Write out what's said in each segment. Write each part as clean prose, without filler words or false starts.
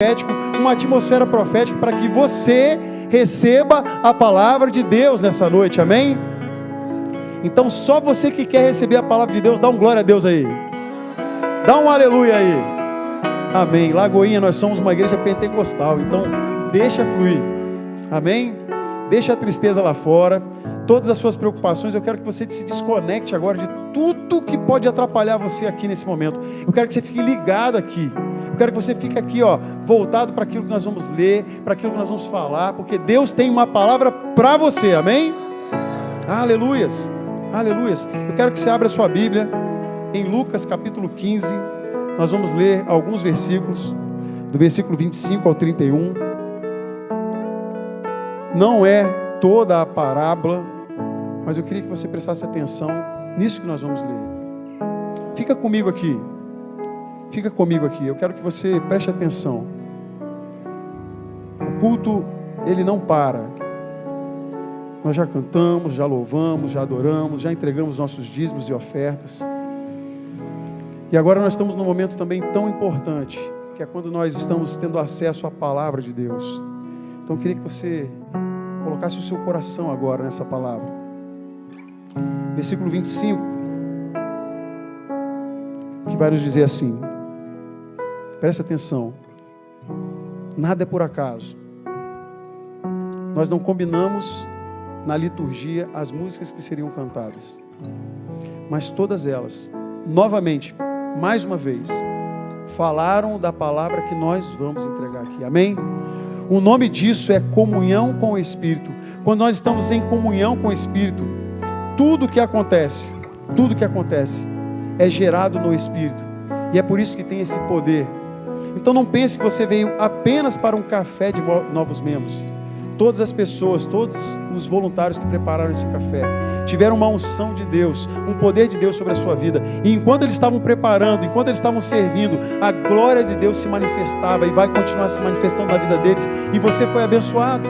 profético, uma atmosfera profética para que você receba a palavra de Deus nessa noite, amém? Então só você que quer receber a palavra de Deus, dá um glória a Deus aí, dá um aleluia aí, amém. Lagoinha, nós somos uma igreja pentecostal, então deixa fluir, amém? Deixa a tristeza lá fora, todas as suas preocupações. Eu quero que você se desconecte agora de tudo que pode atrapalhar você aqui nesse momento. Eu quero que você fique ligado aqui. Eu quero que você fique aqui, voltado para aquilo que nós vamos ler, para aquilo que nós vamos falar, porque Deus tem uma palavra para você, amém? Aleluias, aleluias. Eu quero que você abra a sua Bíblia em Lucas capítulo 15. Nós vamos ler alguns versículos, do versículo 25 ao 31. Não é toda a parábola, mas eu queria que você prestasse atenção nisso que nós vamos ler. Fica comigo aqui. Fica comigo aqui, eu quero que você preste atenção. O culto, ele não para. Nós já cantamos, já louvamos, já adoramos, já entregamos nossos dízimos e ofertas. E agora nós estamos num momento também tão importante, que é quando nós estamos tendo acesso à palavra de Deus. Então eu queria que você colocasse o seu coração agora nessa palavra. Versículo 25, que vai nos dizer assim. Preste atenção, nada é por acaso. Nós não combinamos na liturgia as músicas que seriam cantadas, mas todas elas, novamente, mais uma vez, falaram da palavra que nós vamos entregar aqui, amém? O nome disso é comunhão com o Espírito. Quando nós estamos em comunhão com o Espírito, tudo que acontece é gerado no Espírito, e é por isso que tem esse poder. Então não pense que você veio apenas para um café de novos membros. Todas as pessoas, todos os voluntários que prepararam esse café, tiveram uma unção de Deus, um poder de Deus sobre a sua vida. E enquanto eles estavam preparando, enquanto eles estavam servindo, a glória de Deus se manifestava e vai continuar se manifestando na vida deles. E você foi abençoado.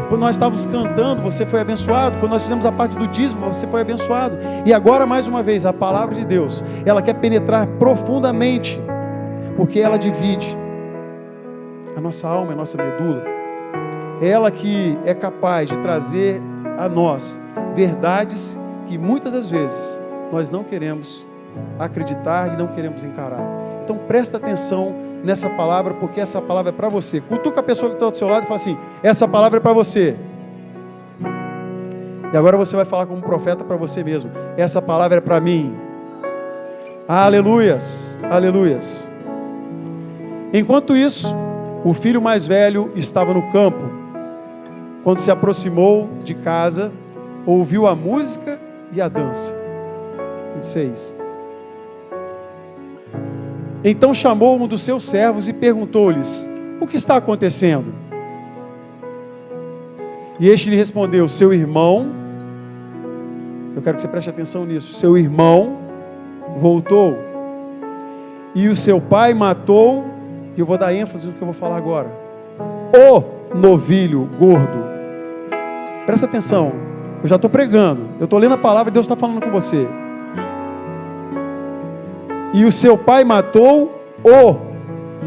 Quando nós estávamos cantando, você foi abençoado. Quando nós fizemos a parte do dízimo, você foi abençoado. E agora, mais uma vez, a palavra de Deus, ela quer penetrar profundamente, porque ela divide a nossa alma, a nossa medula. É ela que é capaz de trazer a nós verdades que muitas das vezes nós não queremos acreditar e não queremos encarar. Então presta atenção nessa palavra, porque essa palavra é para você. Cutuca a pessoa que está do seu lado e fala assim: essa palavra é para você. E agora você vai falar como profeta para você mesmo: essa palavra é para mim. Aleluias, aleluias. Enquanto isso, o filho mais velho estava no campo. Quando se aproximou de casa, ouviu a música e a dança. 26. Então chamou um dos seus servos e perguntou-lhes: o que está acontecendo? E este lhe respondeu: seu irmão, eu quero que você preste atenção nisso, seu irmão voltou e o seu pai matou, e eu vou dar ênfase no que eu vou falar agora, o novilho gordo. Presta atenção, eu já estou pregando, eu estou lendo a palavra e Deus está falando com você. E o seu pai matou o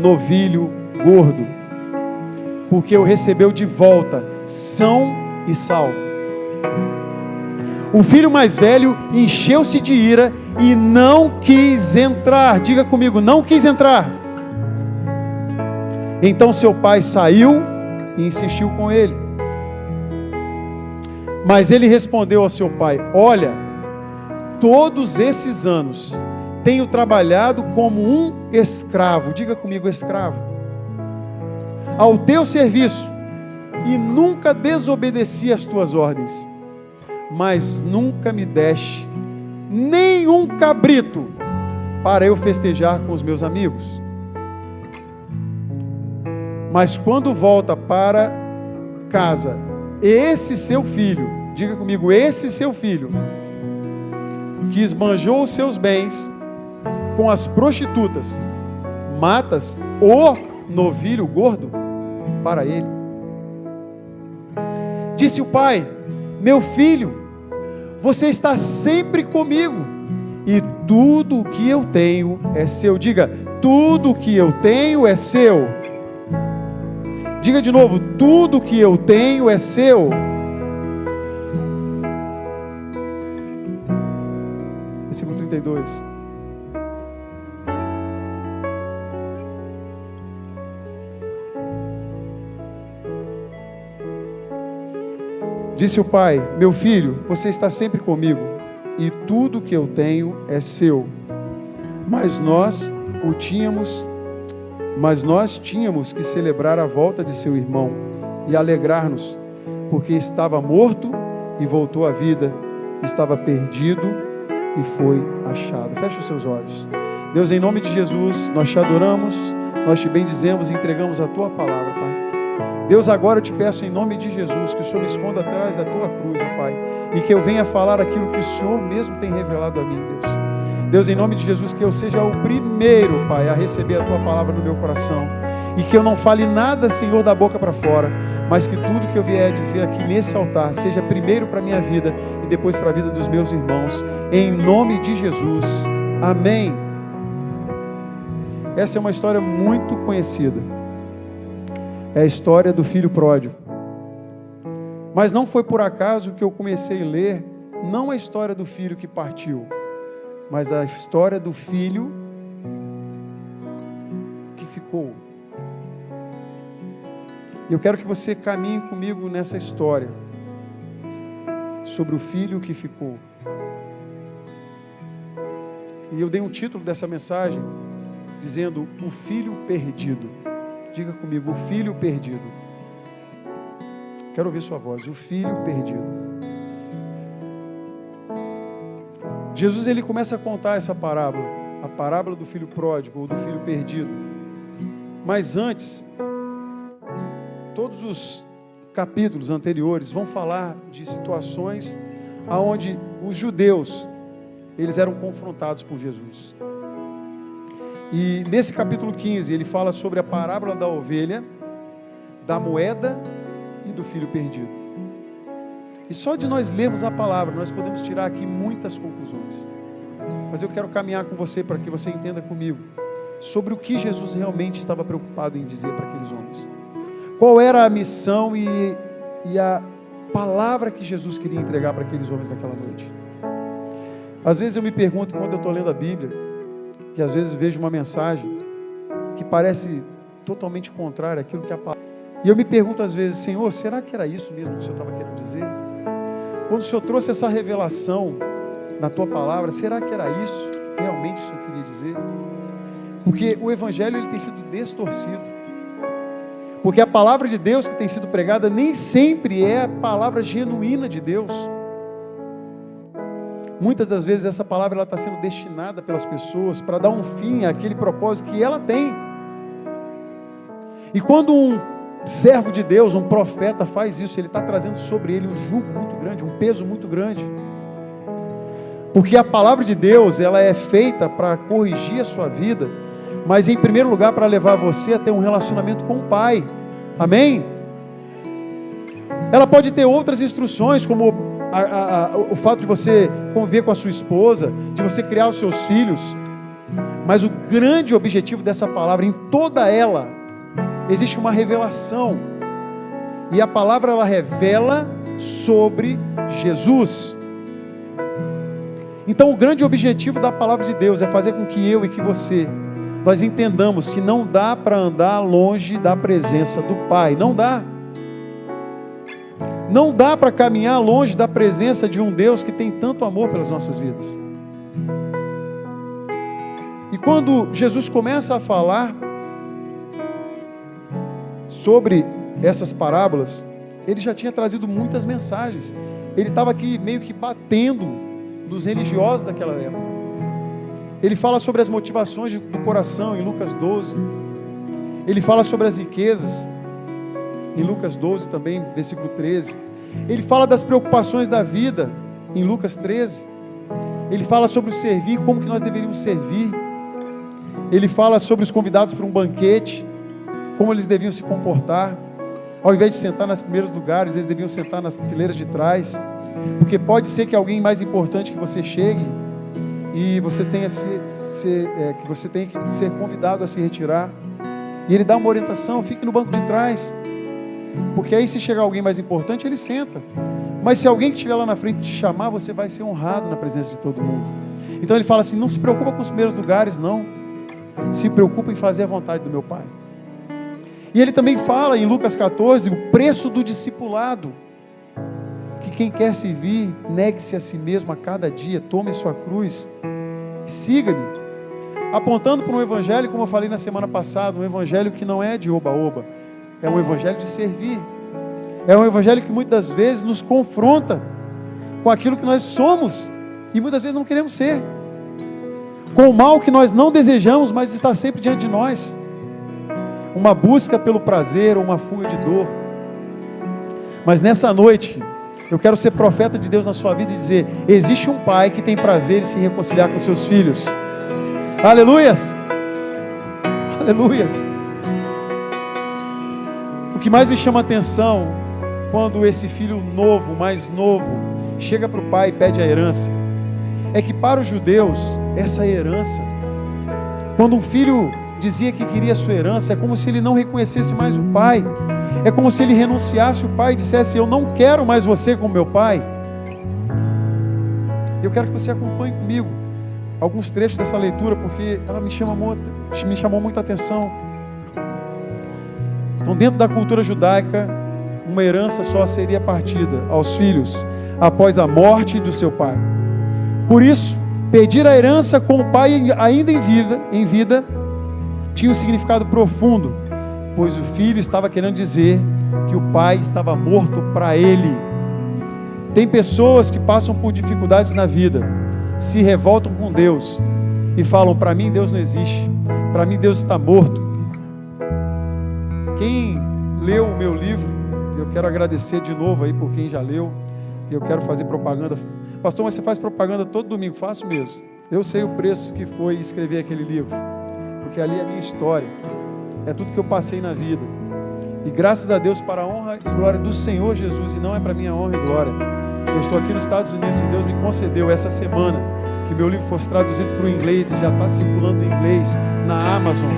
novilho gordo, porque o recebeu de volta, são e salvo. O filho mais velho encheu-se de ira e não quis entrar. Diga comigo: não quis entrar. Então seu pai saiu e insistiu com ele. Mas ele respondeu ao seu pai: olha, todos esses anos tenho trabalhado como um escravo. Diga comigo: escravo. Ao teu serviço, e nunca desobedeci às tuas ordens. Mas nunca me deste nenhum cabrito para eu festejar com os meus amigos. Mas quando volta para casa, esse seu filho, diga comigo, esse seu filho, que esbanjou os seus bens com as prostitutas, matas o novilho gordo para ele. Disse o pai: meu filho, você está sempre comigo, e tudo o que eu tenho é seu. Diga: tudo que eu tenho é seu. Diga de novo, tudo que eu tenho é seu. Versículo 32. Disse o pai: meu filho, você está sempre comigo, e tudo que eu tenho é seu. Mas nós tínhamos que celebrar a volta de seu irmão e alegrar-nos, porque estava morto e voltou à vida, estava perdido e foi achado. Feche os seus olhos. Deus, em nome de Jesus, nós te adoramos, nós te bendizemos e entregamos a tua palavra, Pai. Deus, agora eu te peço em nome de Jesus que o Senhor me esconda atrás da tua cruz, ó Pai, e que eu venha falar aquilo que o Senhor mesmo tem revelado a mim, Deus. Deus, em nome de Jesus, que eu seja o primeiro, Pai, a receber a tua palavra no meu coração, e que eu não fale nada, Senhor, da boca para fora, mas que tudo que eu vier dizer aqui nesse altar seja primeiro para a minha vida e depois para a vida dos meus irmãos, em nome de Jesus, amém. Essa é uma história muito conhecida, é a história do filho pródigo, mas não foi por acaso que eu comecei a ler, não a história do filho que partiu, mas a história do filho que ficou. Eu quero que você caminhe comigo nessa história sobre o filho que ficou. E eu dei um título dessa mensagem dizendo: o filho perdido. Diga comigo, o filho perdido. Quero ouvir sua voz. O filho perdido. Jesus, ele começa a contar essa parábola, a parábola do filho pródigo ou do filho perdido. Mas antes, todos os capítulos anteriores vão falar de situações onde os judeus, eles eram confrontados por Jesus. E nesse capítulo 15, ele fala sobre a parábola da ovelha, da moeda e do filho perdido. E só de nós lermos a palavra, nós podemos tirar aqui muitas conclusões. Mas eu quero caminhar com você para que você entenda comigo sobre o que Jesus realmente estava preocupado em dizer para aqueles homens. Qual era a missão e a palavra que Jesus queria entregar para aqueles homens naquela noite. Às vezes eu me pergunto, quando eu estou lendo a Bíblia, que às vezes vejo uma mensagem que parece totalmente contrária àquilo que a palavra... E eu me pergunto às vezes: Senhor, será que era isso mesmo que o Senhor estava querendo dizer? Quando o Senhor trouxe essa revelação na tua palavra, será que era isso realmente que o Senhor queria dizer? Porque o Evangelho, ele tem sido distorcido. Porque a palavra de Deus que tem sido pregada nem sempre é a palavra genuína de Deus. Muitas das vezes essa palavra ela está sendo destinada pelas pessoas para dar um fim àquele propósito que ela tem. E quando um servo de Deus, um profeta faz isso, ele está trazendo sobre ele um jugo muito grande, um peso muito grande. Porque a palavra de Deus, ela é feita para corrigir a sua vida, mas em primeiro lugar para levar você a ter um relacionamento com o Pai. Amém? Ela pode ter outras instruções, como o fato de você conviver com a sua esposa, de você criar os seus filhos, mas o grande objetivo dessa palavra, em toda ela, existe uma revelação, e a palavra ela revela sobre Jesus. Então o grande objetivo da palavra de Deus é fazer com que eu e que você, nós entendamos que não dá para andar longe da presença do Pai, não dá. Não dá para caminhar longe da presença de um Deus que tem tanto amor pelas nossas vidas. E quando Jesus começa a falar sobre essas parábolas, ele já tinha trazido muitas mensagens. Ele estava aqui meio que batendo nos religiosos daquela época. Ele fala sobre as motivações do coração em Lucas 12. Ele fala sobre as riquezas em Lucas 12 também, versículo 13. Ele fala das preocupações da vida em Lucas 13. Ele fala sobre o servir, como que nós deveríamos servir. Ele fala sobre os convidados para um banquete, como eles deviam se comportar. Ao invés de sentar nos primeiros lugares, eles deviam sentar nas fileiras de trás, porque pode ser que alguém mais importante que você chegue e você tenha que você tem que ser convidado a se retirar. E ele dá uma orientação: fique no banco de trás, porque aí se chegar alguém mais importante, ele senta. Mas se alguém que estiver lá na frente te chamar, você vai ser honrado na presença de todo mundo. Então ele fala assim: não se preocupa com os primeiros lugares, não. Se preocupa em fazer a vontade do meu Pai. E ele também fala em Lucas 14, o preço do discipulado. Que quem quer servir, negue-se a si mesmo a cada dia, tome sua cruz e siga-me. Apontando para um evangelho, como eu falei na semana passada, um evangelho que não é de oba-oba, é um evangelho de servir. É um evangelho que muitas vezes nos confronta com aquilo que nós somos e muitas vezes não queremos ser, com o mal que nós não desejamos, mas está sempre diante de nós. Uma busca pelo prazer ou uma fuga de dor. Mas nessa noite eu quero ser profeta de Deus na sua vida e dizer: existe um pai que tem prazer em se reconciliar com seus filhos. Aleluias, aleluias. O que mais me chama a atenção, quando esse filho novo, mais novo, chega para o pai e pede a herança, é que para os judeus, essa herança, quando um filho dizia que queria a sua herança, é como se ele não reconhecesse mais o pai, é como se ele renunciasse o pai e dissesse: eu não quero mais você como meu pai. Eu quero que você acompanhe comigo alguns trechos dessa leitura, porque ela me chamou muita atenção. Então, dentro da cultura judaica, uma herança só seria partida aos filhos após a morte do seu pai. Por isso, pedir a herança com o pai ainda em vida tinha um significado profundo, pois o filho estava querendo dizer que o pai estava morto para ele. Tem pessoas que passam por dificuldades na vida, se revoltam com Deus e falam: para mim Deus não existe, para mim Deus está morto. Quem leu o meu livro, eu quero agradecer de novo aí por quem já leu, e eu quero fazer propaganda. Pastor, mas você faz propaganda todo domingo? Faço mesmo. Eu sei o preço que foi escrever aquele livro, porque ali é a minha história, é tudo que eu passei na vida, e graças a Deus, para a honra e glória do Senhor Jesus, e não é para minha honra e glória. Eu estou aqui nos Estados Unidos e Deus me concedeu essa semana que meu livro fosse traduzido para o inglês, e já está circulando em inglês na Amazon.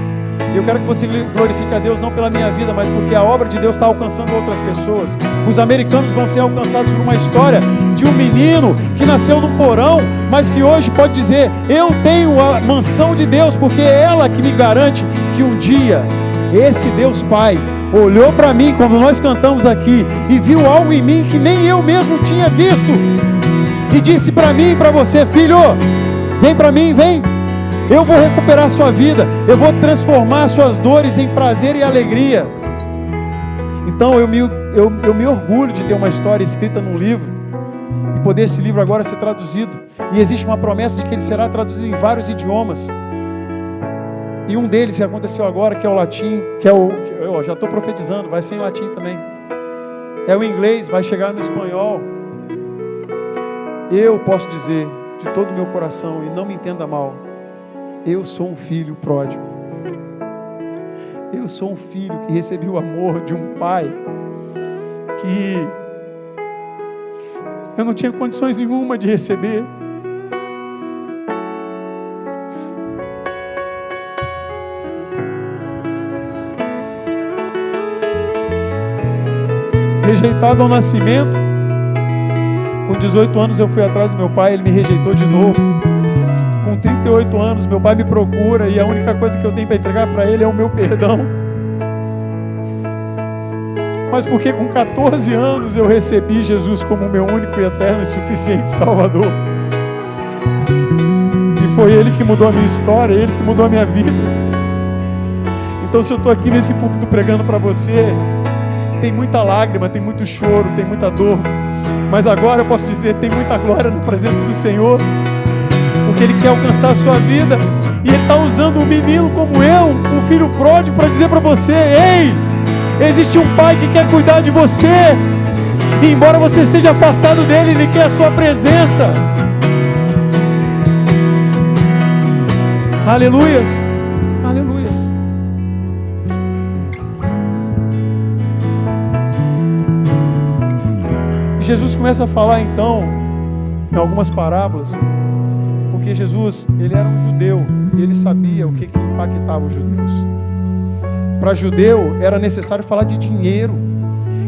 E eu quero que você glorifique a Deus não pela minha vida, mas porque a obra de Deus está alcançando outras pessoas. Os americanos vão ser alcançados por uma história de um menino que nasceu num porão, mas que hoje pode dizer: eu tenho a mansão de Deus, porque é ela que me garante que um dia esse Deus Pai olhou para mim quando nós cantamos aqui e viu algo em mim que nem eu mesmo tinha visto, e disse para mim e para você: filho, vem para mim, vem. Eu vou recuperar a sua vida, eu vou transformar suas dores em prazer e alegria. Então eu me orgulho de ter uma história escrita num livro, e poder esse livro agora ser traduzido, e existe uma promessa de que ele será traduzido em vários idiomas, e um deles aconteceu agora, que é o latim, eu já estou profetizando, vai ser em latim também, é o inglês, vai chegar no espanhol. Eu posso dizer de todo o meu coração, e não me entenda mal, eu sou um filho pródigo. Eu sou um filho que recebeu o amor de um pai que eu não tinha condições nenhuma de receber. Rejeitado ao nascimento, com 18 anos eu fui atrás do meu pai, ele me rejeitou de novo. Com 38 anos, meu pai me procura, e a única coisa que eu tenho para entregar para ele é o meu perdão. Mas porque com 14 anos eu recebi Jesus como meu único e eterno e suficiente Salvador. E foi Ele que mudou a minha história, Ele que mudou a minha vida. Então, se eu estou aqui nesse púlpito pregando para você, tem muita lágrima, tem muito choro, tem muita dor, mas agora eu posso dizer, tem muita glória na presença do Senhor, porque Ele quer alcançar a sua vida, e Ele está usando um menino como eu, um filho pródigo, para dizer para você: ei, existe um pai que quer cuidar de você, e embora você esteja afastado dele, Ele quer a sua presença. Aleluias, aleluias. E Jesus começa a falar então, em algumas parábolas, Porque Jesus, ele era um judeu e ele sabia o que impactava os judeus. Para judeu era necessário falar de dinheiro,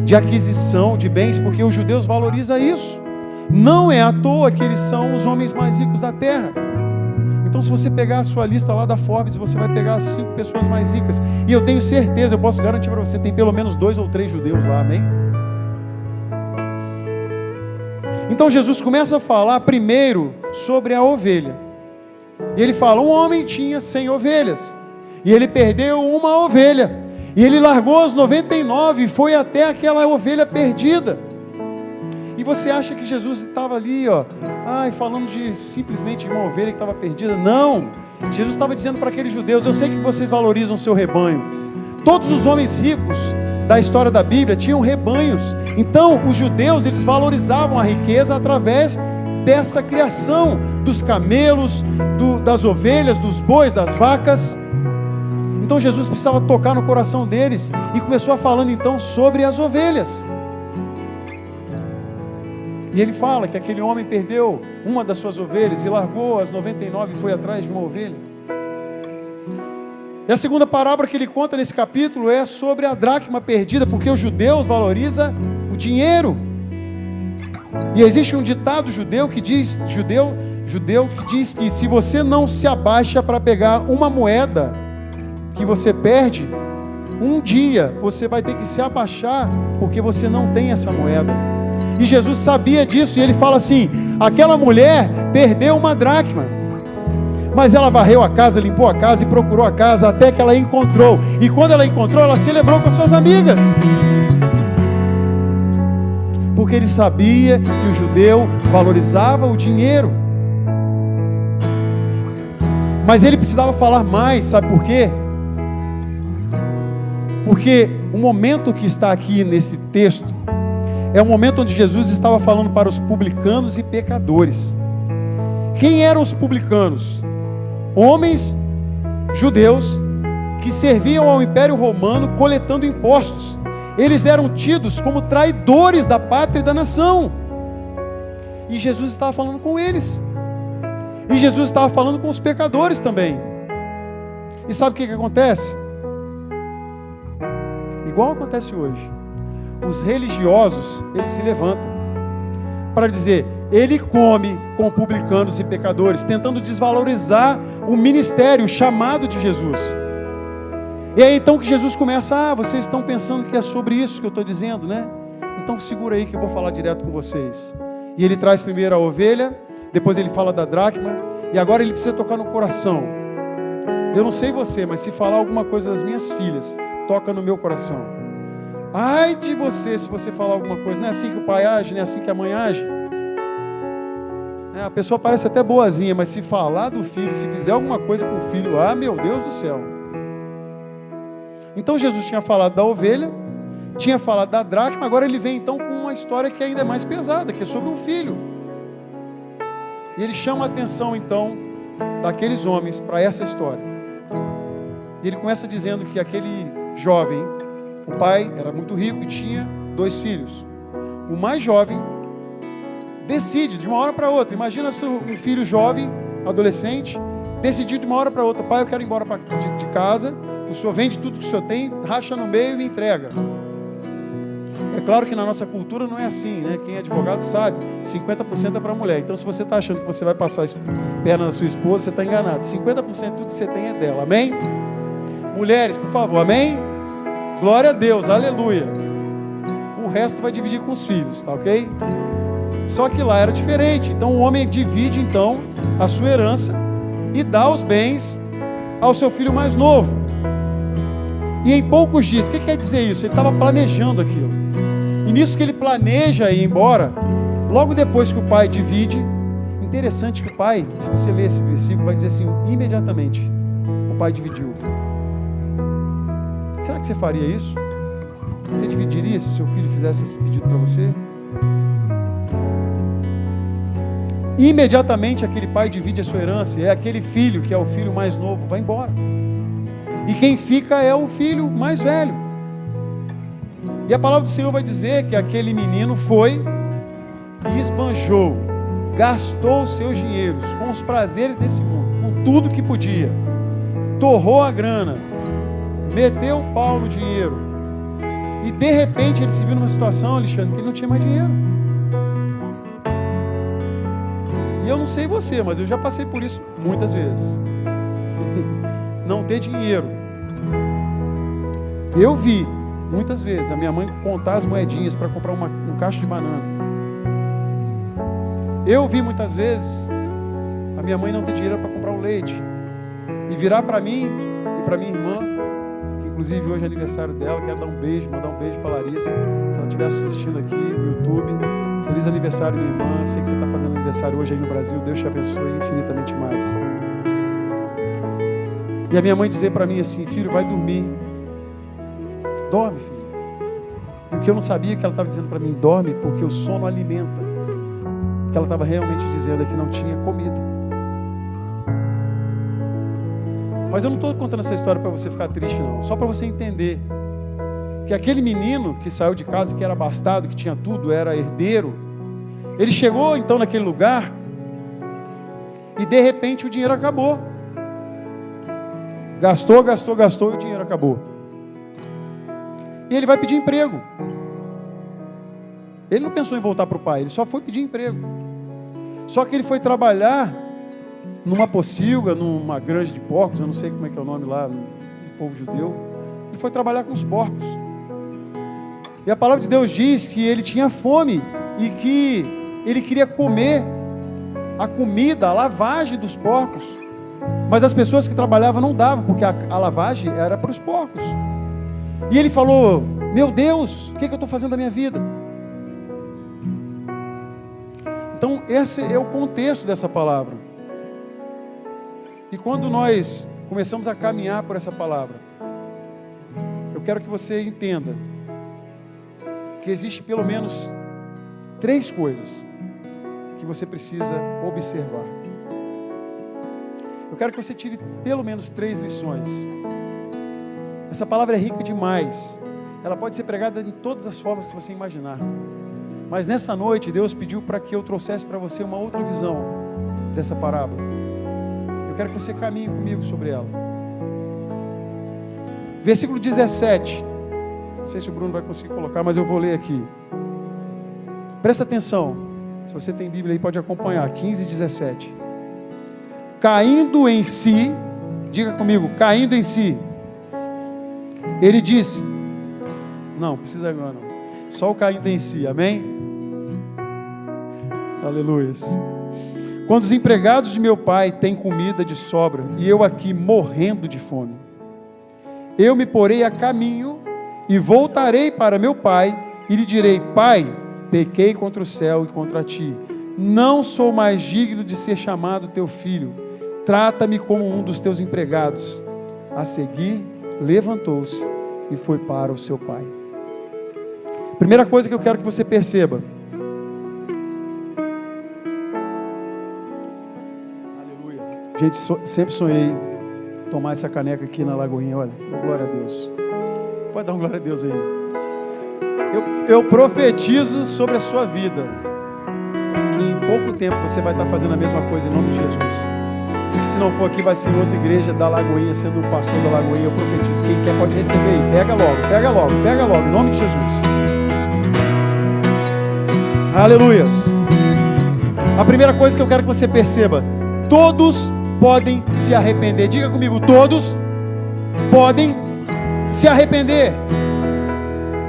de aquisição de bens, porque os judeus valorizam isso. Não é à toa que eles são os homens mais ricos da terra. Então, se você pegar a sua lista lá da Forbes, você vai pegar as 5 pessoas mais ricas. E eu tenho certeza, eu posso garantir para você, tem pelo menos 2 ou 3 judeus lá, amém? Então, Jesus começa a falar primeiro sobre a ovelha. E ele fala, um homem tinha 100 ovelhas. E ele perdeu uma ovelha. E ele largou as 99 e foi até aquela ovelha perdida. E você acha que Jesus estava ali, falando simplesmente de uma ovelha que estava perdida? Não, Jesus estava dizendo para aqueles judeus, eu sei que vocês valorizam o seu rebanho. Todos os homens ricos da história da Bíblia tinham rebanhos. Então, os judeus, eles valorizavam a riqueza através dessa criação dos camelos, das ovelhas, dos bois, das vacas. Então, Jesus precisava tocar no coração deles e começou a falando então sobre as ovelhas. E ele fala que aquele homem perdeu uma das suas ovelhas e largou as 99 e foi atrás de uma ovelha. E a segunda parábola que ele conta nesse capítulo é sobre a dracma perdida, porque os judeus valorizam o dinheiro. E existe um ditado judeu que diz que se você não se abaixa para pegar uma moeda que você perde, um dia você vai ter que se abaixar porque você não tem essa moeda. E Jesus sabia disso, e ele fala assim, aquela mulher perdeu uma dracma, mas ela varreu a casa, limpou a casa e procurou a casa até que ela encontrou. E quando ela encontrou, ela celebrou com as suas amigas. Porque ele sabia que o judeu valorizava o dinheiro. Mas ele precisava falar mais, sabe por quê? Porque o momento que está aqui nesse texto é o momento onde Jesus estava falando para os publicanos e pecadores. Quem eram os publicanos? Homens judeus que serviam ao Império Romano coletando impostos. Eles eram tidos como traidores da pátria e da nação. E Jesus estava falando com eles. E Jesus estava falando com os pecadores também. E sabe o que acontece? Igual acontece hoje. Os religiosos, eles se levantam para dizer, ele come com publicanos e pecadores, tentando desvalorizar o ministério, o chamado de Jesus. E é então que Jesus começa, vocês estão pensando que é sobre isso que eu estou dizendo, né? Então segura aí que eu vou falar direto com vocês. E ele traz primeiro a ovelha, depois ele fala da dracma, e agora ele precisa tocar no coração. Eu não sei você, mas se falar alguma coisa das minhas filhas, toca no meu coração. Ai de você se você falar alguma coisa, não é assim que o pai age, não é assim que a mãe age. A pessoa parece até boazinha, mas se falar do filho, se fizer alguma coisa com o filho, meu Deus do céu. Então Jesus tinha falado da ovelha, tinha falado da dracma, agora ele vem então com uma história que ainda é mais pesada, que é sobre um filho. E ele chama a atenção então daqueles homens para essa história. E ele começa dizendo que aquele jovem, o pai era muito rico e tinha 2 filhos. O mais jovem decide de uma hora para outra. Imagina se um filho jovem, adolescente, decidir de uma hora para outra, pai, eu quero ir embora de casa, o senhor vende tudo que o senhor tem, racha no meio e me entrega. É claro que na nossa cultura não é assim, né? Quem é advogado sabe, 50% é para a mulher. Então se você está achando que você vai passar a perna na sua esposa, você está enganado. 50% de tudo que você tem é dela, amém? Mulheres, por favor, amém? Glória a Deus, aleluia. O resto vai dividir com os filhos, tá ok? Só que lá era diferente. Então o homem divide então a sua herança e dá os bens ao seu filho mais novo. E em poucos dias, o que quer dizer isso? Ele estava planejando aquilo. E nisso que ele planeja ir embora, logo depois que o pai divide, interessante que o pai, se você ler esse versículo, vai dizer assim, imediatamente, o pai dividiu. Será que você faria isso? Você dividiria se seu filho fizesse esse pedido para você? Imediatamente aquele pai divide a sua herança, e aquele filho, que é o filho mais novo, vai embora. E quem fica é o filho mais velho. E a palavra do Senhor vai dizer que aquele menino foi e esbanjou gastou os seus dinheiros com os prazeres desse mundo, com tudo que podia, torrou a grana, meteu o pau no dinheiro, e de repente ele se viu numa situação, Alexandre, que ele não tinha mais dinheiro. E eu não sei você, mas eu já passei por isso muitas vezes. Não ter dinheiro. Eu vi muitas vezes a minha mãe contar as moedinhas para comprar um cacho de banana. Eu vi muitas vezes a minha mãe não ter dinheiro para comprar um leite e virar para mim e para minha irmã, que inclusive hoje é aniversário dela, quero dar um beijo, mandar um beijo para Larissa, se ela estiver assistindo aqui no YouTube. Feliz aniversário, minha irmã. Sei que você está fazendo aniversário hoje aí no Brasil. Deus te abençoe infinitamente mais. E a minha mãe dizer para mim assim: filho, vai dormir. Dorme, filho. E o que eu não sabia que ela estava dizendo para mim: dorme, porque o sono alimenta. O que ela estava realmente dizendo é que não tinha comida. Mas eu não estou contando essa história para você ficar triste, não. Só para você entender que aquele menino que saiu de casa, que era abastado, que tinha tudo, era herdeiro, ele chegou então naquele lugar e de repente o dinheiro acabou. Gastou e o dinheiro acabou. E ele vai pedir emprego. Ele não pensou em voltar para o pai, ele só foi pedir emprego. Só que ele foi trabalhar numa pocilga, numa granja de porcos, eu não sei como é que é o nome lá no povo judeu. Ele foi trabalhar com os porcos. E a palavra de Deus diz que ele tinha fome e que ele queria comer a comida, a lavagem dos porcos. Mas as pessoas que trabalhavam não davam, porque a lavagem era para os porcos. E ele falou: meu Deus, o que eu estou fazendo da minha vida? Então esse é o contexto dessa palavra. E quando nós começamos a caminhar por essa palavra, eu quero que você entenda que existe pelo menos 3 coisas que você precisa observar. Eu quero que você tire pelo menos 3 lições. Essa palavra é rica demais. Ela pode ser pregada em todas as formas que você imaginar. Mas nessa noite, Deus pediu para que eu trouxesse para você uma outra visão dessa parábola. Eu quero que você caminhe comigo sobre ela. Versículo 17. Não sei se o Bruno vai conseguir colocar, mas eu vou ler aqui. Presta atenção. Se você tem Bíblia aí, pode acompanhar. 15 e 17. Caindo em si, diga comigo, caindo em si, ele disse, não precisa agora não, só o caindo em si, amém? Aleluias. Quando os empregados de meu pai têm comida de sobra e eu aqui morrendo de fome, eu me porei a caminho e voltarei para meu pai e lhe direi: pai, pequei contra o céu e contra ti, não sou mais digno de ser chamado teu filho, trata-me como um dos teus empregados. A seguir, levantou-se e foi para o seu pai. Primeira coisa que eu quero que você perceba. Aleluia. Gente, sempre sonhei tomar essa caneca aqui na Lagoinha. Olha, glória a Deus. Pode dar um glória a Deus aí. Eu profetizo sobre a sua vida que em pouco tempo você vai estar fazendo a mesma coisa em nome de Jesus. E se não for aqui, vai ser em outra igreja da Lagoinha, sendo o pastor da Lagoinha. Eu profetizo. Quem quer pode receber aí. Pega logo, em nome de Jesus. Aleluias. A primeira coisa que eu quero que você perceba: todos podem se arrepender. Diga comigo, todos podem se arrepender.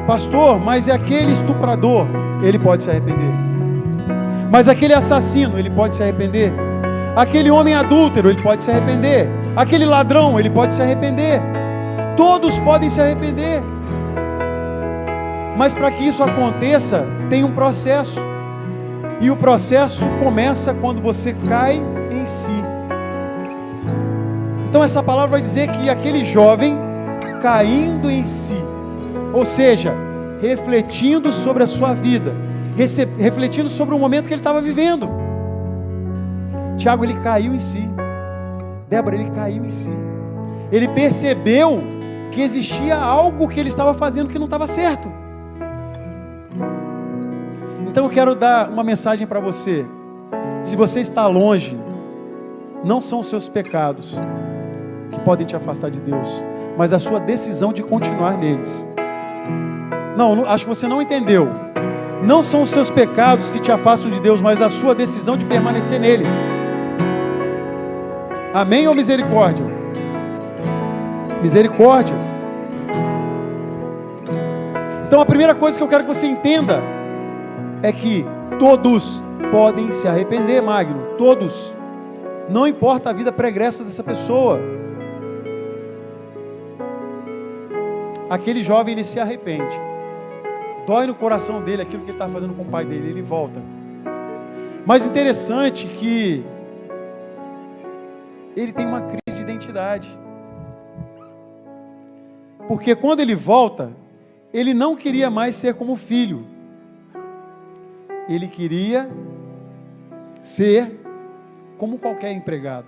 Pastor, mas é aquele estuprador, ele pode se arrepender. Mas aquele assassino, ele pode se arrepender. Aquele homem adúltero, ele pode se arrepender. Aquele ladrão, ele pode se arrepender. Todos podem se arrepender. Mas para que isso aconteça, tem um processo. E o processo começa quando você cai em si. Então essa palavra vai dizer que aquele jovem caindo em si, ou seja, refletindo sobre a sua vida, refletindo sobre o momento que ele estava vivendo. Tiago, ele caiu em si. Débora, ele caiu em si. Ele percebeu que existia algo que ele estava fazendo que não estava certo. Então eu quero dar uma mensagem para você. Se você está longe, não são os seus pecados que podem te afastar de Deus, mas a sua decisão de continuar neles. Não, acho que você não entendeu. Não são os seus pecados que te afastam de Deus, mas a sua decisão de permanecer neles. Amém ou misericórdia? Misericórdia. Então a primeira coisa que eu quero que você entenda é que todos podem se arrepender, Magno. Todos. Não importa a vida pregressa dessa pessoa. Aquele jovem, ele se arrepende. Dói no coração dele aquilo que ele está fazendo com o pai dele. Ele volta. Mas interessante que ele tem uma crise de identidade. Porque quando ele volta, ele não queria mais ser como filho. Ele queria ser como qualquer empregado.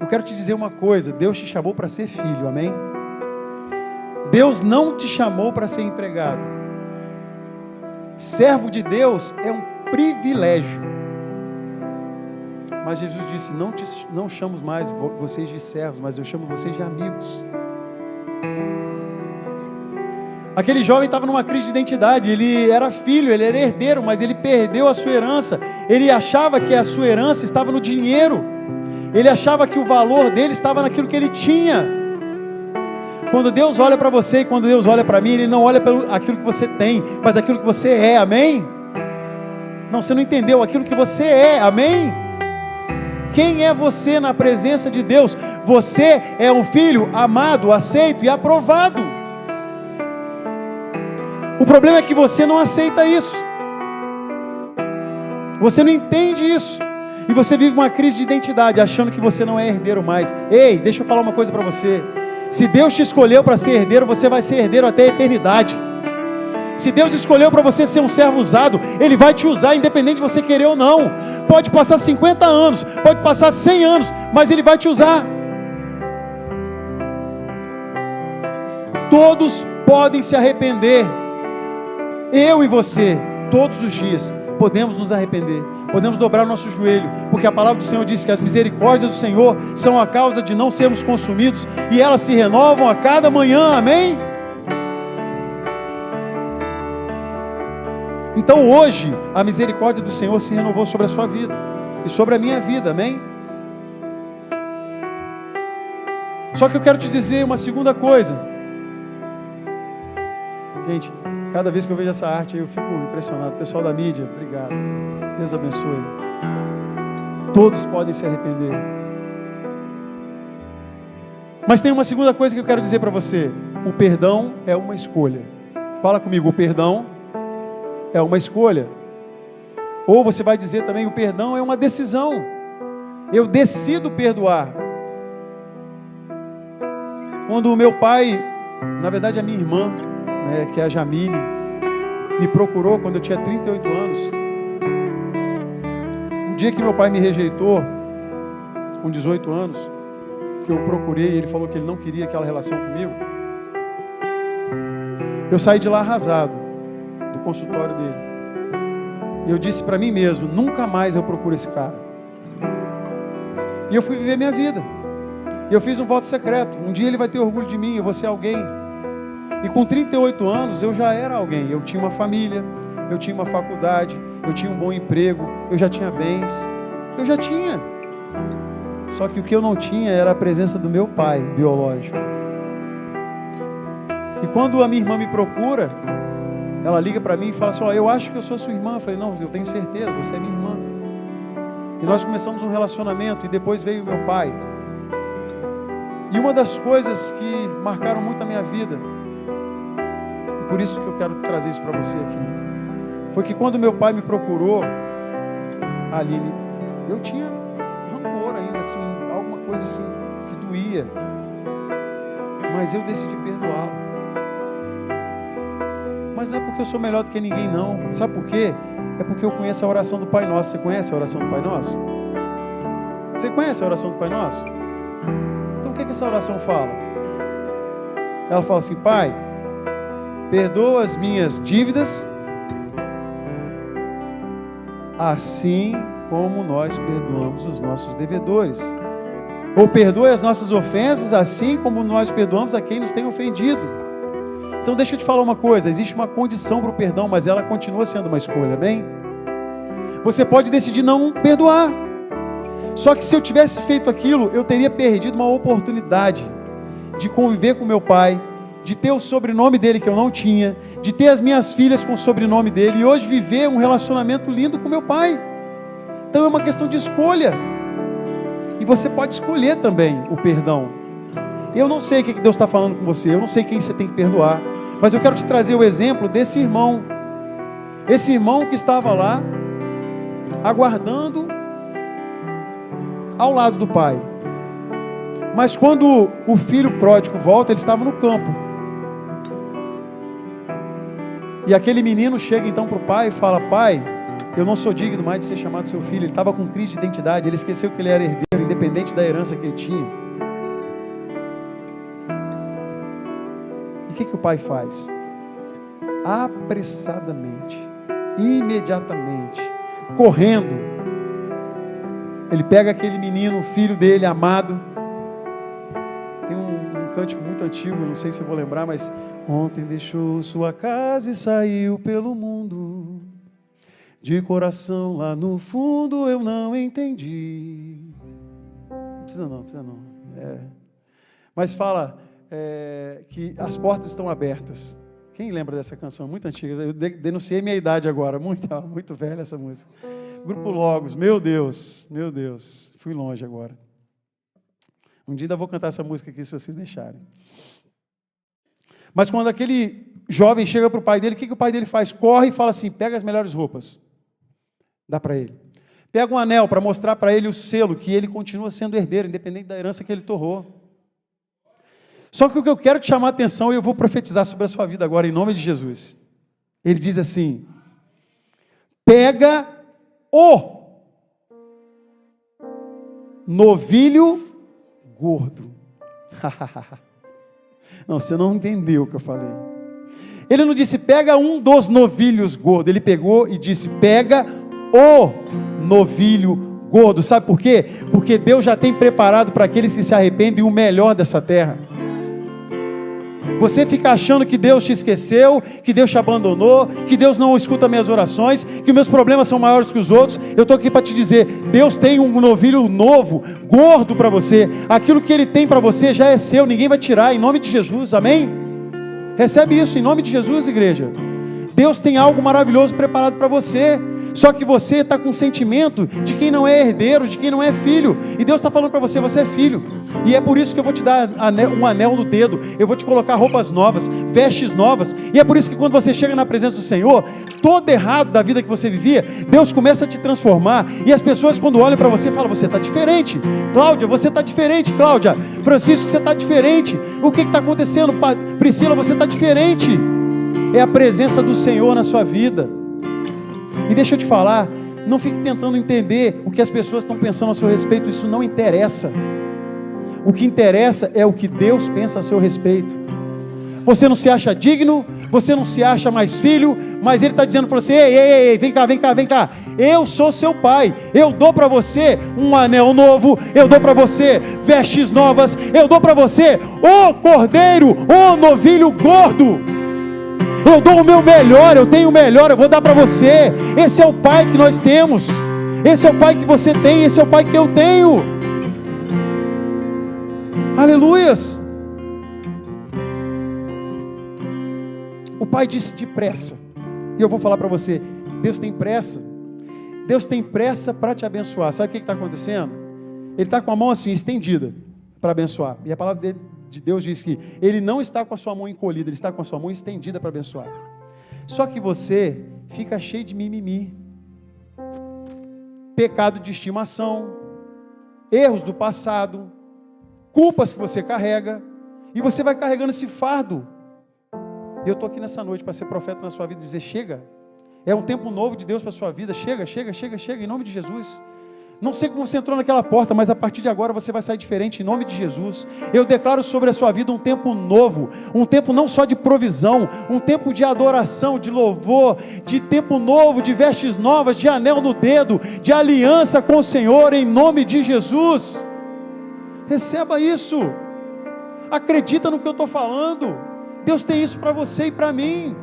Eu quero te dizer uma coisa: Deus te chamou para ser filho, amém? Deus não te chamou para ser empregado. Servo de Deus é um privilégio. Mas Jesus disse: não chamo mais vocês de servos, mas eu chamo vocês de amigos. Aquele jovem estava numa crise de identidade. Ele era filho, ele era herdeiro, mas ele perdeu a sua herança. Ele achava que a sua herança estava no dinheiro. Ele achava que o valor dele estava naquilo que ele tinha. Quando Deus olha para você e quando Deus olha para mim, Ele não olha para aquilo que você tem, mas aquilo que você é, amém? Não, você não entendeu, aquilo que você é, amém? Quem é você na presença de Deus? Você é um filho amado, aceito e aprovado. O problema é que você não aceita isso. Você não entende isso. E você vive uma crise de identidade, achando que você não é herdeiro mais. Ei, deixa eu falar uma coisa para você. Se Deus te escolheu para ser herdeiro, você vai ser herdeiro até a eternidade. Se Deus escolheu para você ser um servo usado, Ele vai te usar independente de você querer ou não. Pode passar 50 anos, pode passar 100 anos, mas Ele vai te usar. Todos podem se arrepender. Eu e você, todos os dias, podemos nos arrepender. Podemos dobrar o nosso joelho, porque a palavra do Senhor diz que as misericórdias do Senhor são a causa de não sermos consumidos, e elas se renovam a cada manhã, amém? Então hoje, a misericórdia do Senhor se renovou sobre a sua vida, e sobre a minha vida, amém? Só que eu quero te dizer uma segunda coisa. Gente, cada vez que eu vejo essa arte, eu fico impressionado. Pessoal da mídia, obrigado. Deus abençoe. Todos podem se arrepender. Mas tem uma segunda coisa que eu quero dizer para você. O perdão é uma escolha. Fala comigo, o perdão é uma escolha. Ou você vai dizer também, o perdão é uma decisão. Eu decido perdoar. Quando o meu pai, na verdade a minha irmã, que é a Jamile, me procurou quando eu tinha 38 anos. Um dia que meu pai me rejeitou, com 18 anos, que eu procurei, ele falou que ele não queria aquela relação comigo. Eu saí de lá arrasado, do consultório dele. E eu disse para mim mesmo, nunca mais eu procuro esse cara. E eu fui viver minha vida. E eu fiz um voto secreto. Um dia ele vai ter orgulho de mim, eu vou ser alguém. E com 38 anos eu já era alguém. Eu tinha uma família, eu tinha uma faculdade, eu tinha um bom emprego, eu já tinha bens. Eu já tinha. Só que o que eu não tinha era a presença do meu pai biológico. E quando a minha irmã me procura, ela liga para mim e fala assim, eu acho que eu sou sua irmã. Eu falei, não, eu tenho certeza, você é minha irmã. E nós começamos um relacionamento e depois veio o meu pai. E uma das coisas que marcaram muito a minha vida, e por isso que eu quero trazer isso para você aqui, foi que quando meu pai me procurou, Aline, eu tinha rancor ainda, assim, alguma coisa assim, que doía. Mas eu decidi perdoá-lo. Mas não é porque eu sou melhor do que ninguém, não. Sabe por quê? É porque eu conheço a oração do Pai Nosso. Você conhece a oração do Pai Nosso? Você conhece a oração do Pai Nosso? Então o que essa oração fala? Ela fala assim, Pai, perdoa as minhas dívidas assim como nós perdoamos os nossos devedores. Ou perdoe as nossas ofensas, assim como nós perdoamos a quem nos tem ofendido. Então deixa eu te falar uma coisa, existe uma condição para o perdão, mas ela continua sendo uma escolha, amém? Você pode decidir não perdoar. Só que se eu tivesse feito aquilo, eu teria perdido uma oportunidade de conviver com meu pai, de ter o sobrenome dele que eu não tinha, de ter as minhas filhas com o sobrenome dele, e hoje viver um relacionamento lindo com meu pai. Então é uma questão de escolha. E você pode escolher também o perdão. Eu não sei o que Deus está falando com você, eu não sei quem você tem que perdoar, mas eu quero te trazer o exemplo desse irmão. Esse irmão que estava lá, aguardando ao lado do pai. Mas quando o filho pródigo volta, ele estava no campo. E aquele menino chega então para o pai e fala: pai, eu não sou digno mais de ser chamado seu filho. Ele estava com crise de identidade, ele esqueceu que ele era herdeiro, independente da herança que ele tinha. E o que o pai faz? Apressadamente, imediatamente, correndo, ele pega aquele menino, o filho dele, amado. Tem um cântico muito antigo, eu não sei se eu vou lembrar, mas: ontem deixou sua casa e saiu pelo mundo, de coração lá no fundo eu não entendi. Não precisa não. Mas fala que as portas estão abertas. Quem lembra dessa canção? Muito antiga. Eu denunciei minha idade agora, muito velha essa música. Grupo Logos, meu Deus, fui longe agora. Um dia ainda vou cantar essa música aqui, se vocês deixarem. Mas quando aquele jovem chega para o pai dele, o que o pai dele faz? Corre e fala assim: pega as melhores roupas, dá para ele. Pega um anel para mostrar para ele o selo, que ele continua sendo herdeiro, independente da herança que ele torrou. Só que o que eu quero te chamar a atenção, e eu vou profetizar sobre a sua vida agora, em nome de Jesus. Ele diz assim: pega o novilho gordo. Não, você não entendeu o que eu falei. Ele não disse pega um dos novilhos gordos. Ele pegou e disse pega o novilho gordo. Sabe por quê? Porque Deus já tem preparado para aqueles que se arrependem o melhor dessa terra. Você fica achando que Deus te esqueceu, que Deus te abandonou, que Deus não escuta minhas orações, que meus problemas são maiores que os outros. Eu estou aqui para te dizer: Deus tem um novilho novo, gordo para você. Aquilo que Ele tem para você já é seu, ninguém vai tirar, em nome de Jesus, amém? Recebe isso em nome de Jesus, igreja. Deus tem algo maravilhoso preparado para você. Só que você está com o sentimento de quem não é herdeiro, de quem não é filho. E Deus está falando para você: você é filho. E é por isso que eu vou te dar um anel no dedo. Eu vou te colocar roupas novas, vestes novas. E é por isso que quando você chega na presença do Senhor, todo errado da vida que você vivia, Deus começa a te transformar. E as pessoas, quando olham para você, falam: você está diferente. Cláudia, você está diferente. Cláudia, Francisco, você está diferente. O que está acontecendo? Priscila, você está diferente. É a presença do Senhor na sua vida. E deixa eu te falar, não fique tentando entender o que as pessoas estão pensando a seu respeito. Isso não interessa. O que interessa é o que Deus pensa a seu respeito. Você não se acha digno, você não se acha mais filho, mas Ele está dizendo para você: ei, vem cá. Eu sou seu pai, eu dou para você um anel novo, eu dou para você vestes novas, eu dou para você o cordeiro, o novilho gordo. Eu dou o meu melhor, eu tenho o melhor, eu vou dar para você. Esse é o pai que nós temos, esse é o pai que você tem, esse é o pai que eu tenho. Aleluias. O pai disse depressa, e eu vou falar para você: Deus tem pressa. Deus tem pressa para te abençoar. Sabe o que está acontecendo? Ele está com a mão assim, estendida, para abençoar. E a palavra de Deus diz que Ele não está com a sua mão encolhida, Ele está com a sua mão estendida para abençoar. Só que você fica cheio de mimimi, pecado de estimação, erros do passado, culpas que você carrega, e você vai carregando esse fardo. Eu estou aqui nessa noite para ser profeta na sua vida e dizer: chega. É um tempo novo de Deus para a sua vida. Chega, em nome de Jesus. Não sei como você entrou naquela porta, mas a partir de agora você vai sair diferente em nome de Jesus. Eu declaro sobre a sua vida um tempo novo, um tempo não só de provisão, um tempo de adoração, de louvor, de tempo novo, de vestes novas, de anel no dedo, de aliança com o Senhor em nome de Jesus. Receba isso. Acredita no que eu estou falando. Deus tem isso para você e para mim.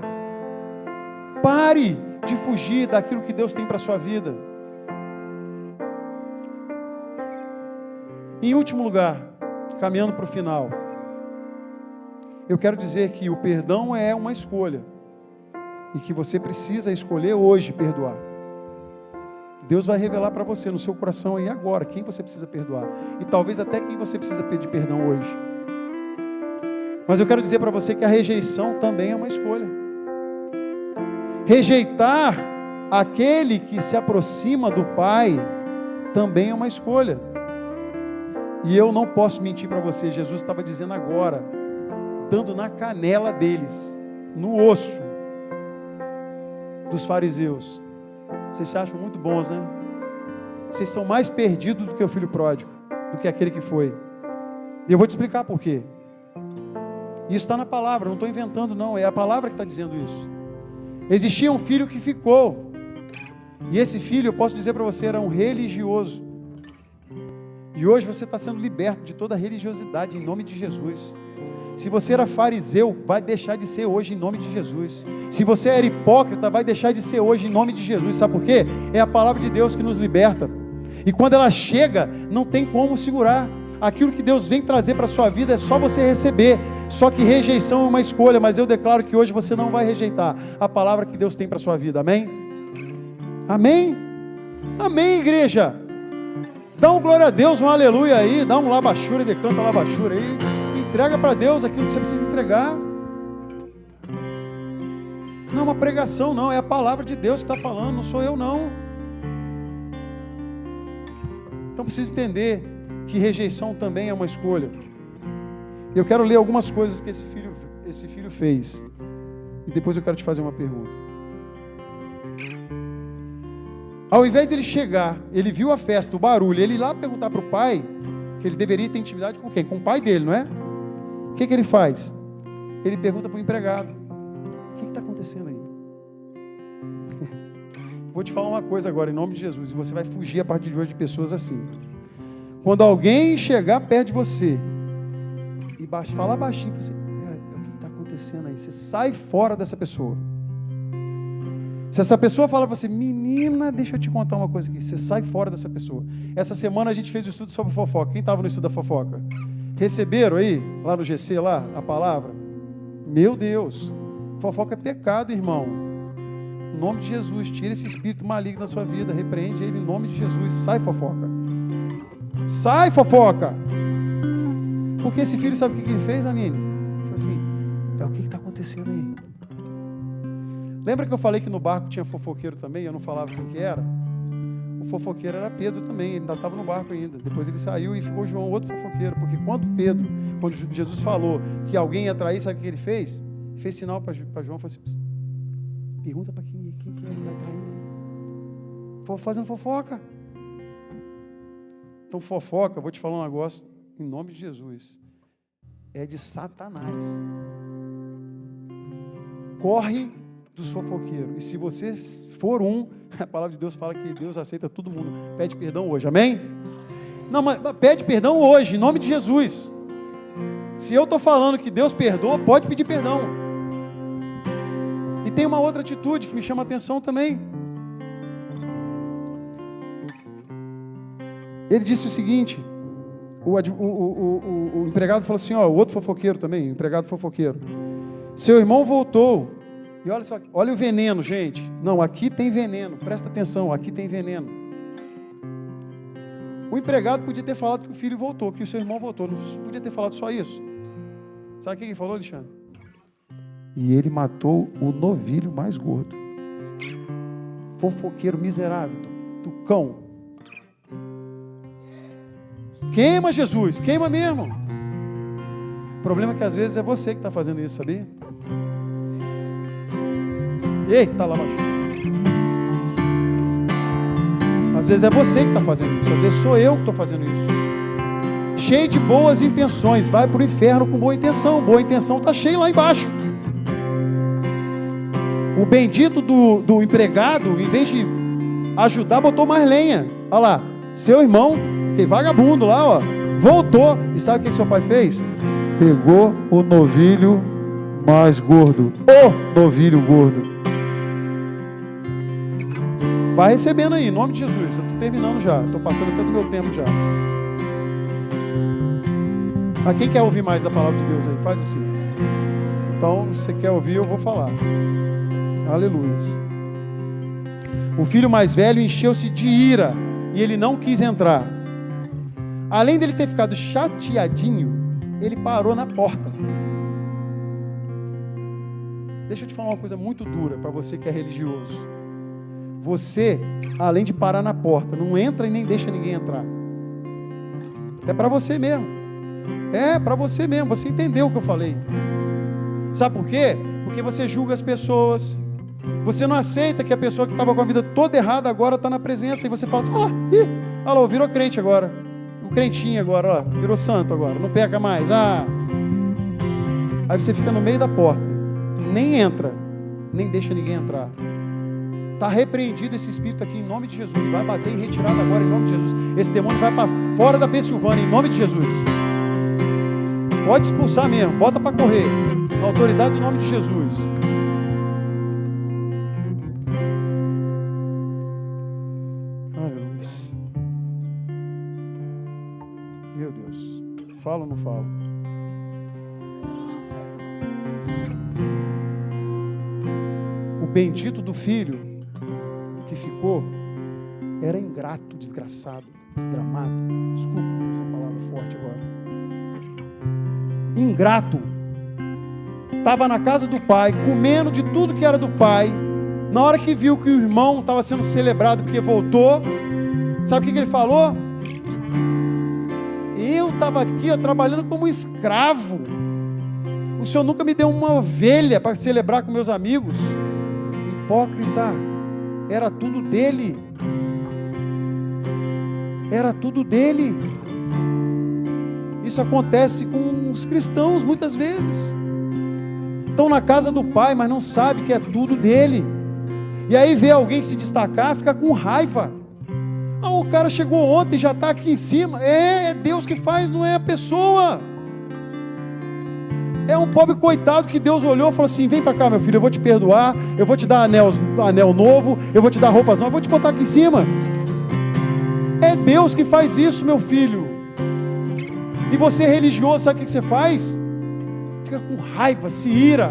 Pare de fugir daquilo que Deus tem para a sua vida. Em último lugar, caminhando para o final, eu quero dizer que o perdão é uma escolha e que você precisa escolher hoje perdoar. Deus vai revelar para você no seu coração aí agora quem você precisa perdoar e talvez até quem você precisa pedir perdão hoje. Mas eu quero dizer para você que a rejeição também é uma escolha. Rejeitar aquele que se aproxima do Pai também é uma escolha. E eu não posso mentir para você, Jesus estava dizendo agora, dando na canela deles, no osso dos fariseus. Vocês se acham muito bons, né? Vocês são mais perdidos do que o filho pródigo, do que aquele que foi. E eu vou te explicar por quê. Isso está na palavra, não estou inventando não, é a palavra que está dizendo isso. Existia um filho que ficou, e esse filho, eu posso dizer para você, era um religioso. E hoje você está sendo liberto de toda a religiosidade em nome de Jesus. Se você era fariseu, vai deixar de ser hoje em nome de Jesus. Se você era hipócrita, vai deixar de ser hoje em nome de Jesus. Sabe por quê? É a palavra de Deus que nos liberta. E quando ela chega, não tem como segurar. Aquilo que Deus vem trazer para a sua vida é só você receber. Só que rejeição é uma escolha, mas eu declaro que hoje você não vai rejeitar a palavra que Deus tem para a sua vida. Amém? Amém? Amém, igreja? Dá um glória a Deus, um aleluia aí, dá um labachura, decanta labachura aí, entrega para Deus aquilo que você precisa entregar. Não é uma pregação não, é a palavra de Deus que está falando, não sou eu não. Então precisa entender que rejeição também é uma escolha. Eu quero ler algumas coisas que esse filho fez, e depois eu quero te fazer uma pergunta. Ao invés dele chegar, ele viu a festa, o barulho, ele ir lá perguntar para o pai, que ele deveria ter intimidade com quem? Com o pai dele, não é? O que ele faz? Ele pergunta para o empregado, o que está acontecendo aí? Vou te falar uma coisa agora, em nome de Jesus, e você vai fugir a partir de hoje de pessoas assim. Quando alguém chegar perto de você, e fala baixinho para você, o que está acontecendo aí? Você sai fora dessa pessoa. Se essa pessoa fala para você, menina, deixa eu te contar uma coisa aqui, você sai fora dessa pessoa. Essa semana a gente fez um estudo sobre fofoca. Quem estava no estudo da fofoca? Receberam aí, lá no GC, lá, a palavra? Meu Deus, fofoca é pecado, irmão. Em nome de Jesus, tira esse espírito maligno da sua vida, repreende ele em nome de Jesus. Sai fofoca. Sai fofoca. Porque esse filho, sabe o que ele fez, Anine? Ele falou assim, o que está acontecendo aí? Lembra que eu falei que no barco tinha fofoqueiro também? Eu não falava quem que era? O fofoqueiro era Pedro também, ele ainda estava no barco ainda. Depois ele saiu e ficou João, outro fofoqueiro. Porque quando Jesus falou que alguém ia trair, sabe o que ele fez? Fez sinal para João, falou assim, pergunta para quem que é que vai trair. Fazendo fofoca. Então fofoca, vou te falar um negócio, em nome de Jesus, é de Satanás. Corre dos fofoqueiros. E se você for a palavra de Deus fala que Deus aceita todo mundo. Pede perdão hoje, amém? Não, mas pede perdão hoje, em nome de Jesus. Se eu estou falando que Deus perdoa, pode pedir perdão. E tem uma outra atitude que me chama a atenção também. Ele disse o seguinte, o empregado falou assim, o outro fofoqueiro também, o empregado fofoqueiro. Seu irmão voltou. E olha só, olha o veneno, gente. Não, aqui tem veneno, presta atenção, aqui tem veneno. O empregado podia ter falado que o filho voltou, que o seu irmão voltou, não podia ter falado só isso. Sabe o que ele falou, Alexandre? E ele matou o novilho mais gordo. Fofoqueiro miserável, do cão. Queima, Jesus, queima mesmo. O problema é que às vezes é você que está fazendo isso, sabia? Eita, lá baixo. Às vezes é você que está fazendo isso, às vezes sou eu que estou fazendo isso. Cheio de boas intenções, vai para o inferno com boa intenção está cheio lá embaixo. O bendito do empregado, em vez de ajudar, botou mais lenha. Olha lá, seu irmão, que vagabundo lá, ó, voltou. E sabe o que seu pai fez? Pegou o novilho mais gordo. O novilho gordo. Vai recebendo aí, em nome de Jesus. Eu estou terminando já, estou passando até do meu tempo já. A quem quer ouvir mais a palavra de Deus aí? Faz assim. Então, se você quer ouvir, eu vou falar. Aleluia. O filho mais velho encheu-se de ira e ele não quis entrar. Além dele ter ficado chateadinho, ele parou na porta. Deixa eu te falar uma coisa muito dura para você que é religioso. Você, além de parar na porta, não entra e nem deixa ninguém entrar. É para você mesmo. É para você mesmo. Você entendeu o que eu falei. Sabe por quê? Porque você julga as pessoas. Você não aceita que a pessoa que estava com a vida toda errada agora está na presença. E você fala assim, olha lá, virou crente agora. O crentinho agora, ó, virou santo agora. Não peca mais. Aí você fica no meio da porta. Nem entra, nem deixa ninguém entrar. Está repreendido esse espírito aqui em nome de Jesus. Vai bater em retirada agora em nome de Jesus. Esse demônio vai para fora da Pensilvânia em nome de Jesus. Pode expulsar mesmo, bota para correr. Na autoridade do nome de Jesus. Aleluia. Meu Deus. Falo ou não falo? O bendito do filho que ficou era ingrato, desgraçado, desgramado. Desculpa essa palavra forte agora. Ingrato. Estava na casa do pai, comendo de tudo que era do pai. Na hora que viu que o irmão estava sendo celebrado porque voltou, sabe o que ele falou? Eu estava aqui, trabalhando como escravo. O senhor nunca me deu uma ovelha para celebrar com meus amigos. Hipócrita. Era tudo dele. Era tudo dele. Isso acontece com os cristãos muitas vezes. Estão na casa do pai, mas não sabe que é tudo dele. E aí vê alguém se destacar, fica com raiva. O cara chegou ontem e já está aqui em cima. É Deus que faz, não é a pessoa. É um pobre coitado que Deus olhou e falou assim, vem para cá meu filho, eu vou te perdoar, eu vou te dar anel novo, eu vou te dar roupas novas, eu vou te botar aqui em cima. É Deus que faz isso, meu filho. E você religioso, sabe o que você faz? Fica com raiva, se ira.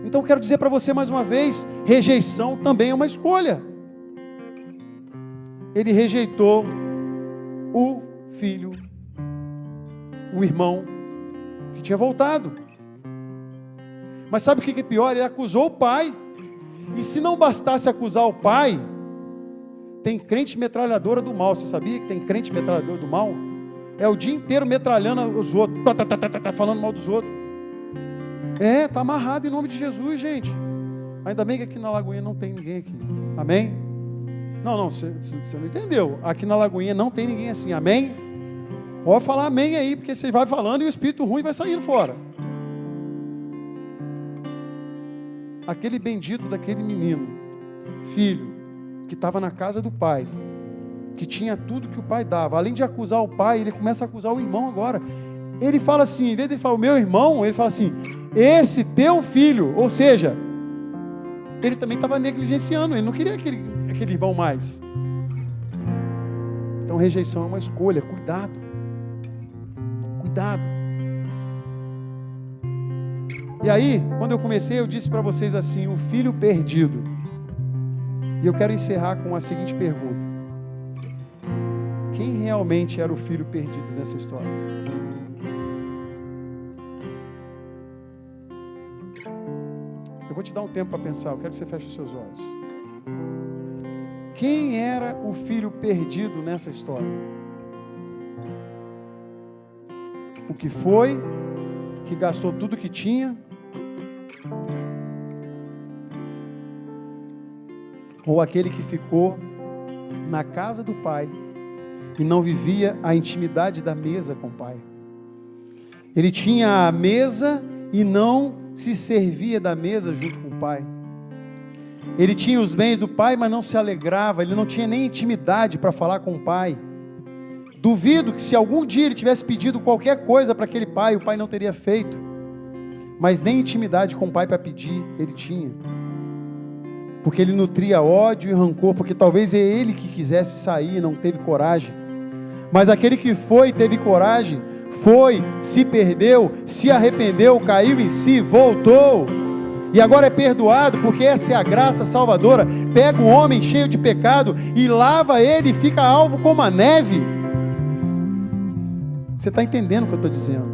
Então eu quero dizer para você mais uma vez, rejeição também é uma escolha. Ele rejeitou o filho, o irmão que tinha voltado. Mas sabe o que é pior? Ele acusou o pai. E se não bastasse acusar o pai, tem crente metralhadora do mal. Você sabia que tem crente metralhador do mal? É o dia inteiro metralhando os outros, falando mal dos outros. Está amarrado em nome de Jesus, gente. Ainda bem que aqui na Lagoinha não tem ninguém aqui. Amém? Não, você não entendeu. Aqui na Lagoinha não tem ninguém assim. Amém? Pode falar amém aí, porque você vai falando e o espírito ruim vai saindo fora. Aquele bendito daquele menino, filho, que estava na casa do pai, que tinha tudo que o pai dava. Além de acusar o pai, ele começa a acusar o irmão agora. Ele fala assim, em vez de ele falar o meu irmão, ele fala assim, esse teu filho. Ou seja, ele também estava negligenciando, ele não queria aquele irmão mais. Então rejeição é uma escolha, cuidado. Cuidado. E aí, quando eu comecei, eu disse para vocês assim, o filho perdido. E eu quero encerrar com a seguinte pergunta: quem realmente era o filho perdido nessa história? Eu vou te dar um tempo para pensar, eu quero que você feche os seus olhos. Quem era o filho perdido nessa história? O que foi, que gastou tudo que tinha, ou aquele que ficou na casa do Pai e não vivia a intimidade da mesa com o Pai. Ele tinha a mesa e não se servia da mesa junto com o Pai. Ele tinha os bens do Pai, mas não se alegrava. Ele não tinha nem intimidade para falar com o Pai. Duvido que se algum dia ele tivesse pedido qualquer coisa para aquele pai, o pai não teria feito. Mas nem intimidade com o pai para pedir ele tinha. Porque ele nutria ódio e rancor, porque talvez é ele que quisesse sair e não teve coragem. Mas aquele que foi e teve coragem, foi, se perdeu, se arrependeu, caiu em si, voltou. E agora é perdoado, porque essa é a graça salvadora. Pega um homem cheio de pecado e lava ele e fica alvo como a neve. Você está entendendo o que eu estou dizendo?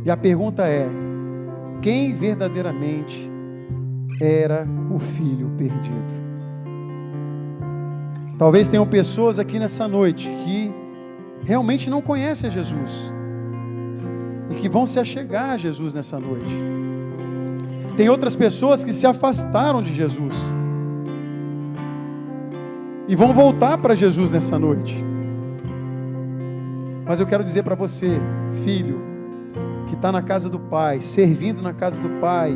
E a pergunta é: quem verdadeiramente era o filho perdido? Talvez tenham pessoas aqui nessa noite que realmente não conhecem a Jesus e que vão se achegar a Jesus nessa noite. Tem outras pessoas que se afastaram de Jesus e vão voltar para Jesus nessa noite. Mas eu quero dizer para você, filho, que está na casa do Pai, servindo na casa do Pai,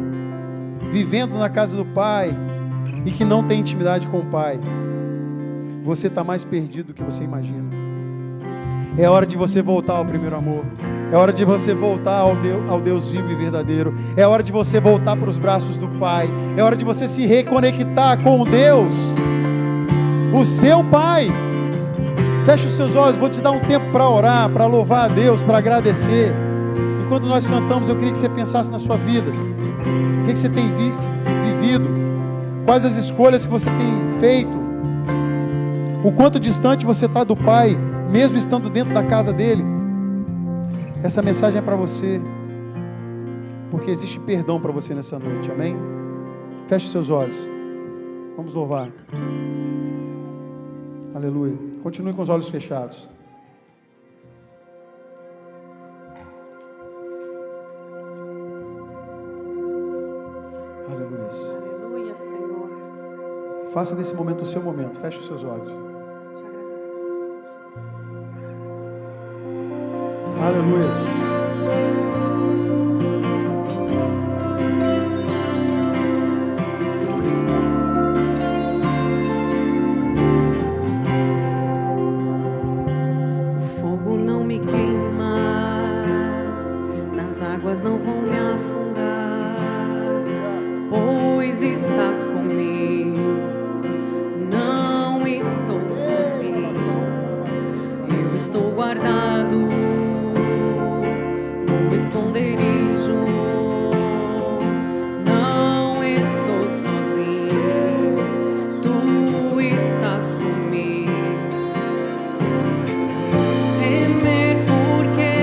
vivendo na casa do Pai, e que não tem intimidade com o Pai, você está mais perdido do que você imagina. É hora de você voltar ao primeiro amor. É hora de você voltar ao Deus vivo e verdadeiro. É hora de você voltar para os braços do Pai. É hora de você se reconectar com Deus, o seu Pai. Feche os seus olhos, vou te dar um tempo para orar, para louvar a Deus, para agradecer. Enquanto nós cantamos, eu queria que você pensasse na sua vida. O que você tem vivido? Quais as escolhas que você tem feito? O quanto distante você está do Pai, mesmo estando dentro da casa dele? Essa mensagem é para você, porque existe perdão para você nessa noite, amém? Feche os seus olhos, vamos louvar. Aleluia. Continue com os olhos fechados. Aleluia. Aleluia, Senhor. Faça desse momento o seu momento. Feche os seus olhos. Te agradecemos, Senhor Jesus. Aleluia. Não vão me afundar, pois estás comigo, não estou sozinho, eu estou guardado no esconderijo, não estou sozinho, tu estás comigo. Temer porque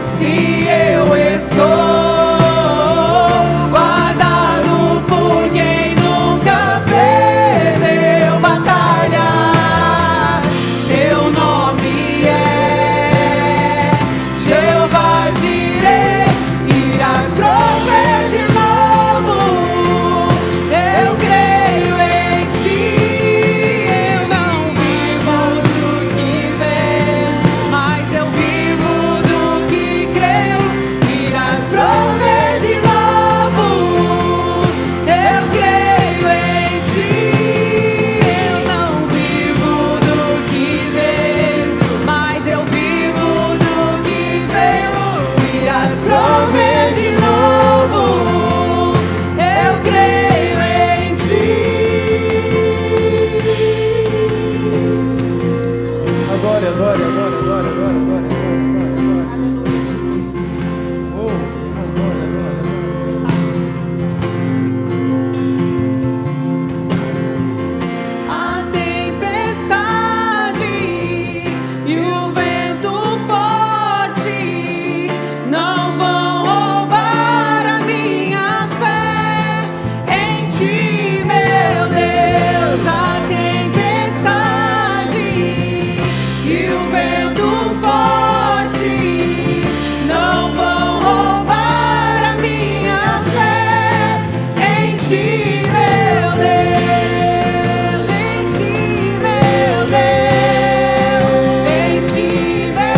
Se eu estou adore, adore, adore, adore, adore, adore, adore. Aleluia, Jesus. Oh, adore, adore, A tempestade e o vento forte não vão roubar a minha fé em ti, meu Deus. A tempestade e o vento forte não vão roubar a minha fé em ti, meu Deus. Em ti, meu Deus. Em ti, meu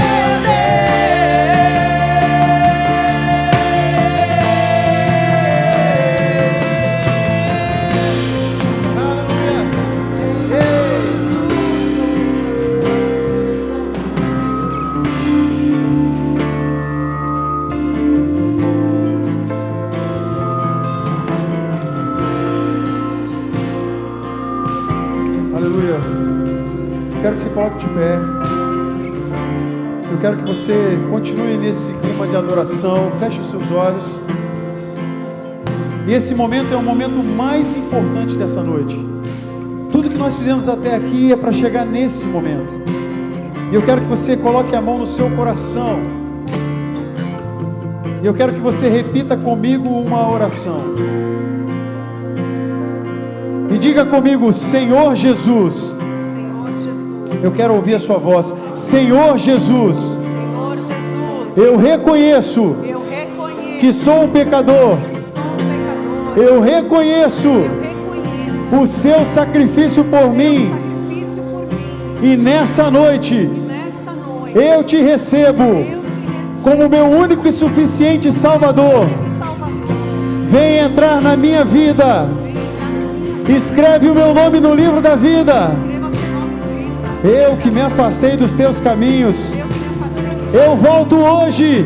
aleluia. Aleluia. Quero que você coloque de pé. Eu quero que você continue nesse clima de adoração. Feche os seus olhos. E esse momento é o momento mais importante dessa noite. Tudo que nós fizemos até aqui é para chegar nesse momento. E eu quero que você coloque a mão no seu coração. E eu quero que você repita comigo uma oração. E diga comigo: Senhor Jesus. Senhor Jesus. Eu quero ouvir a sua voz. Senhor Jesus, Senhor Jesus. eu reconheço Eu reconheço que sou um pecador. que sou um pecador. Eu reconheço Eu reconheço o seu sacrifício por mim. sacrifício por mim. E nessa noite Nesta noite eu te recebo eu te recebo como meu único e suficiente Salvador. como Salvador. Vem entrar na minha vida. Vem entrar na minha vida. Escreve o meu nome no livro da vida. Escreva meu nome no livro da vida. Eu que me afastei dos teus caminhos, Eu que me afastei do eu volto hoje.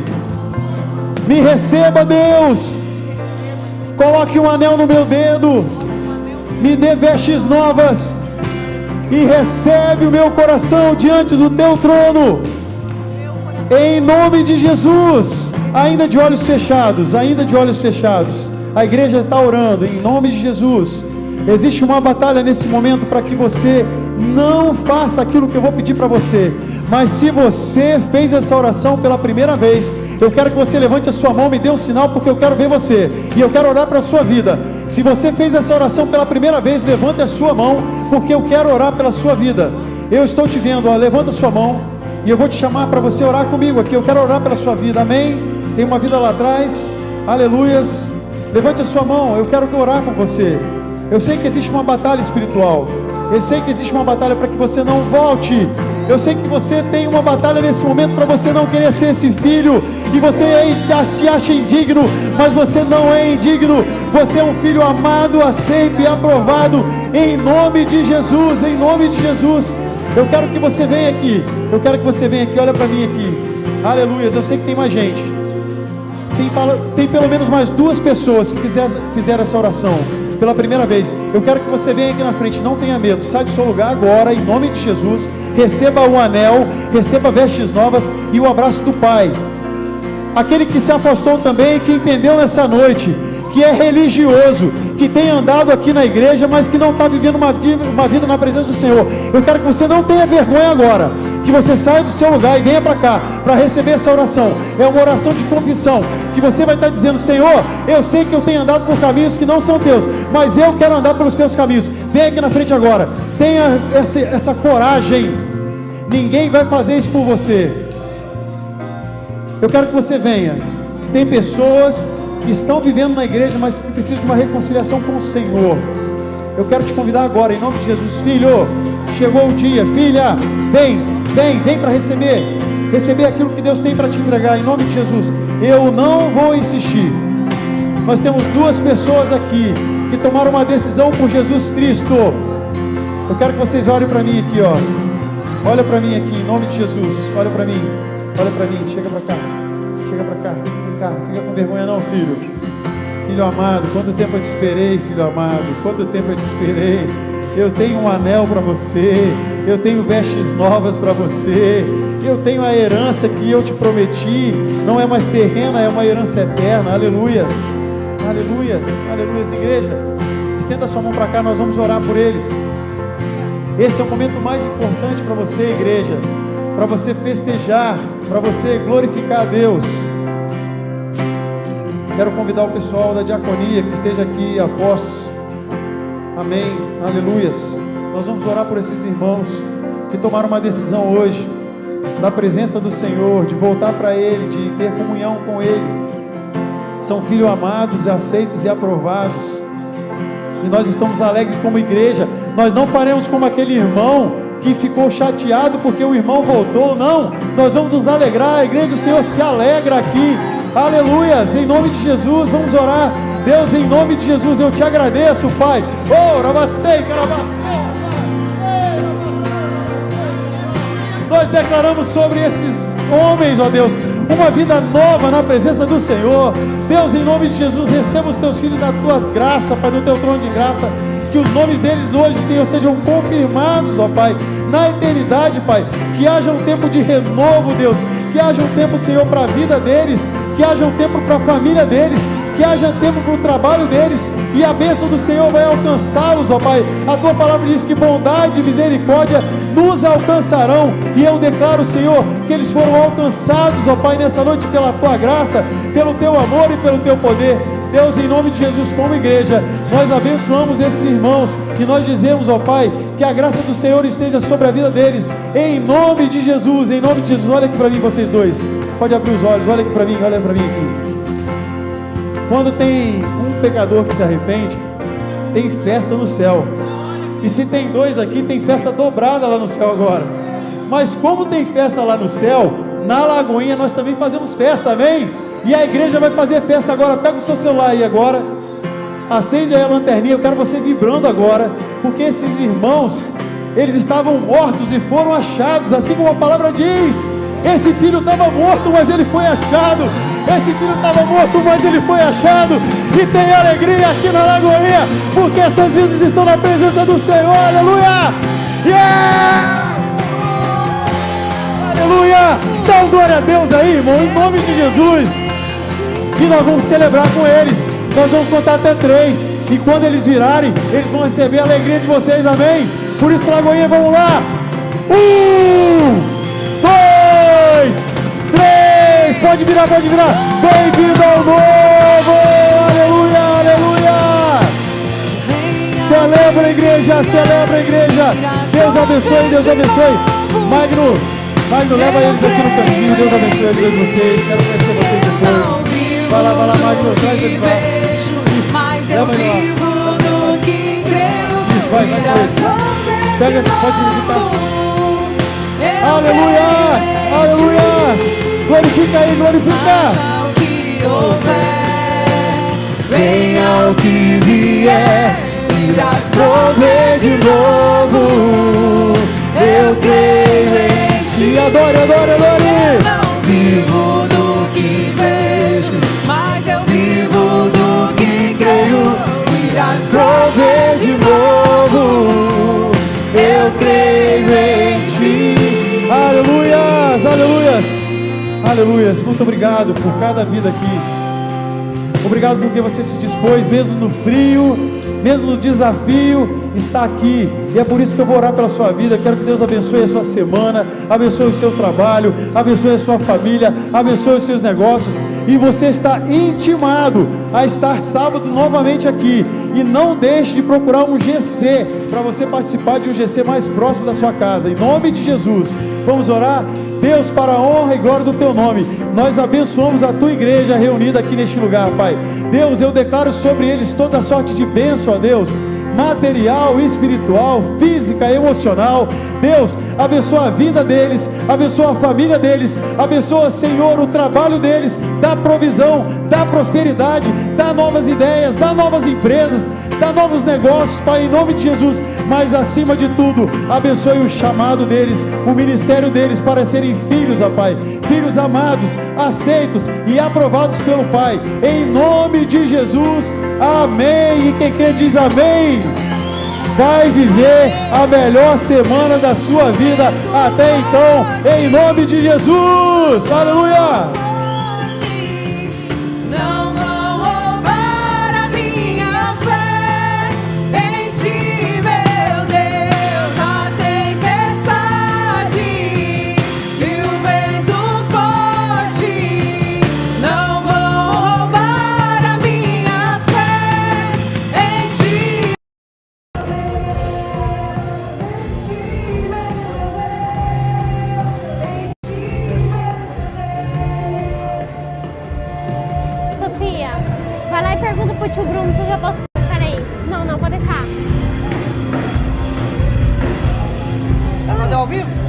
Me receba, Deus. Coloque um anel no meu dedo. Me dê vestes novas. E recebe o meu coração diante do teu trono. Em nome de Jesus. Ainda de olhos fechados, ainda de olhos fechados. A igreja está orando em nome de Jesus. Existe uma batalha nesse momento para que você não faça aquilo que eu vou pedir para você. Mas se você fez essa oração pela primeira vez, eu quero que você levante a sua mão, me dê um sinal, porque eu quero ver você. E eu quero orar para a sua vida. Se você fez essa oração pela primeira vez, levante a sua mão, porque eu quero orar pela sua vida. Eu estou te vendo, ó, levanta a sua mão. E eu vou te chamar para você orar comigo aqui. Eu quero orar pela sua vida, amém? Tem uma vida lá atrás, aleluias. Levante a sua mão, eu quero orar com você. Eu sei que existe uma batalha espiritual. Eu sei que existe uma batalha para que você não volte. Eu sei que você tem uma batalha nesse momento para você não querer ser esse filho. E você se acha indigno, mas você não é indigno. Você é um filho amado, aceito e aprovado. Em nome de Jesus, em nome de Jesus. Eu quero que você venha aqui. Eu quero que você venha aqui, olha para mim aqui. Aleluias, eu sei que tem mais gente. Tem pelo menos mais 2 pessoas que fizeram essa oração pela primeira vez. Eu quero que você venha aqui na frente, não tenha medo. Sai do seu lugar agora, em nome de Jesus. Receba o anel, receba vestes novas e o abraço do Pai. Aquele que se afastou também, que entendeu nessa noite que é religioso, que tem andado aqui na igreja, mas que não está vivendo uma vida na presença do Senhor. Eu quero que você não tenha vergonha agora, que você saia do seu lugar e venha para cá, para receber essa oração. É uma oração de confissão, que você vai estar dizendo: Senhor, eu sei que eu tenho andado por caminhos que não são teus, mas eu quero andar pelos teus caminhos. Vem aqui na frente agora, tenha essa coragem. Ninguém vai fazer isso por você. Eu quero que você venha. Tem pessoas que estão vivendo na igreja, mas que precisam de uma reconciliação com o Senhor. Eu quero te convidar agora, em nome de Jesus. Filho, chegou o dia. Filha, vem para receber aquilo que Deus tem para te entregar, em nome de Jesus. Eu não vou insistir. Nós temos 2 pessoas aqui que tomaram uma decisão por Jesus Cristo. Eu quero que vocês olhem para mim aqui, ó. Olha para mim aqui, em nome de Jesus. Olha para mim, chega para cá. Chega para cá, vem cá, fica com vergonha não, filho. Filho amado, quanto tempo eu te esperei, filho amado. Quanto tempo eu te esperei. eu tenho um anel para você, eu tenho vestes novas para você, eu tenho a herança que eu te prometi, não é mais terrena, é uma herança eterna. Aleluias, aleluias, aleluias. Igreja, estenda sua mão para cá, nós vamos orar por eles. Esse é o momento mais importante para você, igreja, para você festejar, para você glorificar a Deus. Quero convidar o pessoal da diaconia que esteja aqui, apóstolos. Amém, aleluias. Nós vamos orar por esses irmãos que tomaram uma decisão hoje, da presença do Senhor, de voltar para Ele, de ter comunhão com Ele. São filhos amados, aceitos e aprovados. E nós estamos alegres como igreja. Nós não faremos como aquele irmão que ficou chateado porque o irmão voltou. Não, nós vamos nos alegrar. A igreja do Senhor se alegra aqui. Aleluias, em nome de Jesus, vamos orar. Deus, em nome de Jesus, eu te agradeço, Pai. Oh, rabacei, carabacei. Nós declaramos sobre esses homens, ó Deus, uma vida nova na presença do Senhor. Deus, em nome de Jesus, receba os teus filhos na tua graça, Pai, no teu trono de graça. Que os nomes deles hoje, Senhor, sejam confirmados, ó Pai, na eternidade, Pai. Que haja um tempo de renovo, Deus. Que haja um tempo, Senhor, para a vida deles. Que haja um tempo para a família deles. Que haja tempo para o trabalho deles, e a bênção do Senhor vai alcançá-los, ó Pai. A tua palavra diz que bondade e misericórdia nos alcançarão, e eu declaro, Senhor, que eles foram alcançados, ó Pai, nessa noite pela tua graça, pelo teu amor e pelo teu poder. Deus, em nome de Jesus, como igreja, nós abençoamos esses irmãos, e nós dizemos, ó Pai, que a graça do Senhor esteja sobre a vida deles, em nome de Jesus, em nome de Jesus. Olha aqui para mim, vocês dois, pode abrir os olhos, olha aqui para mim, olha para mim aqui. Quando tem um pecador que se arrepende, tem festa no céu. E se tem dois aqui, tem festa dobrada lá no céu agora. Mas como tem festa lá no céu, na Lagoinha nós também fazemos festa, amém? E a igreja vai fazer festa agora. Pega o seu celular aí agora, acende aí a lanterninha. Eu quero você vibrando agora, porque esses irmãos, eles estavam mortos e foram achados, assim como a palavra diz. Esse filho estava morto, mas ele foi achado. Esse filho estava morto, mas ele foi achado. E tem alegria aqui na Lagoinha, porque essas vidas estão na presença do Senhor. Aleluia! Yeah! Aleluia! Dá um glória a Deus aí, irmão, em nome de Jesus. E nós vamos celebrar com eles. Nós vamos contar até 3. E quando eles virarem, eles vão receber a alegria de vocês, amém? Por isso, Lagoinha, vamos lá. 1, 2, 3. Pode virar, pode virar. Bem-vindo ao novo. Aleluia, aleluia. Celebra a igreja, celebra a igreja. Deus abençoe, Deus abençoe. Magno, leva eles aqui no cantinho. Deus abençoe a vida de vocês. Quero conhecer vocês depois. Vai lá, Magno, traz eles lá. Isso, leva ele lá. Isso, vai com eles. Pega, pode visitar. Aleluias, aleluias. Glorifica aí, glorifica. Venha o que vier, irás prover de novo. Eu creio em ti. Adore, adore, adore. Vivo do que vejo, mas eu vivo do que creio. Irás prover de novo. Eu creio em ti. Aleluias, aleluias. Aleluias, muito obrigado por cada vida aqui. Obrigado porque você se dispôs, mesmo no frio, mesmo no desafio, está aqui. E é por isso que eu vou orar pela sua vida. Quero que Deus abençoe a sua semana, abençoe o seu trabalho, abençoe a sua família, abençoe os seus negócios. E você está intimado a estar sábado novamente aqui. E não deixe de procurar um GC, para você participar de um GC mais próximo da sua casa, em nome de Jesus. Vamos orar? Deus, para a honra e glória do teu nome, nós abençoamos a tua igreja reunida aqui neste lugar, Pai. Deus, eu declaro sobre eles toda sorte de bênção, ó Deus, material, espiritual, física, emocional. Deus, abençoa a vida deles, abençoa a família deles, abençoa, Senhor, o trabalho deles, dá provisão, dá prosperidade, dá novas ideias, dá novas empresas, dá novos negócios, Pai, em nome de Jesus. Mas acima de tudo, abençoe o chamado deles, o ministério deles para serem filhos, ó Pai, filhos amados, aceitos e aprovados pelo Pai, em nome de Jesus, amém. E quem crê diz amém. vai viver a melhor semana da sua vida até então, em nome de Jesus. Aleluia! Não vão roubar a minha fé em ti, meu Deus. A tempestade e o vento forte não vão roubar a minha fé em ti. Sofia, vai lá e pergunta pro tio Bruno se eu já posso. Peraí. Não, pode deixar. Vai fazer ao vivo?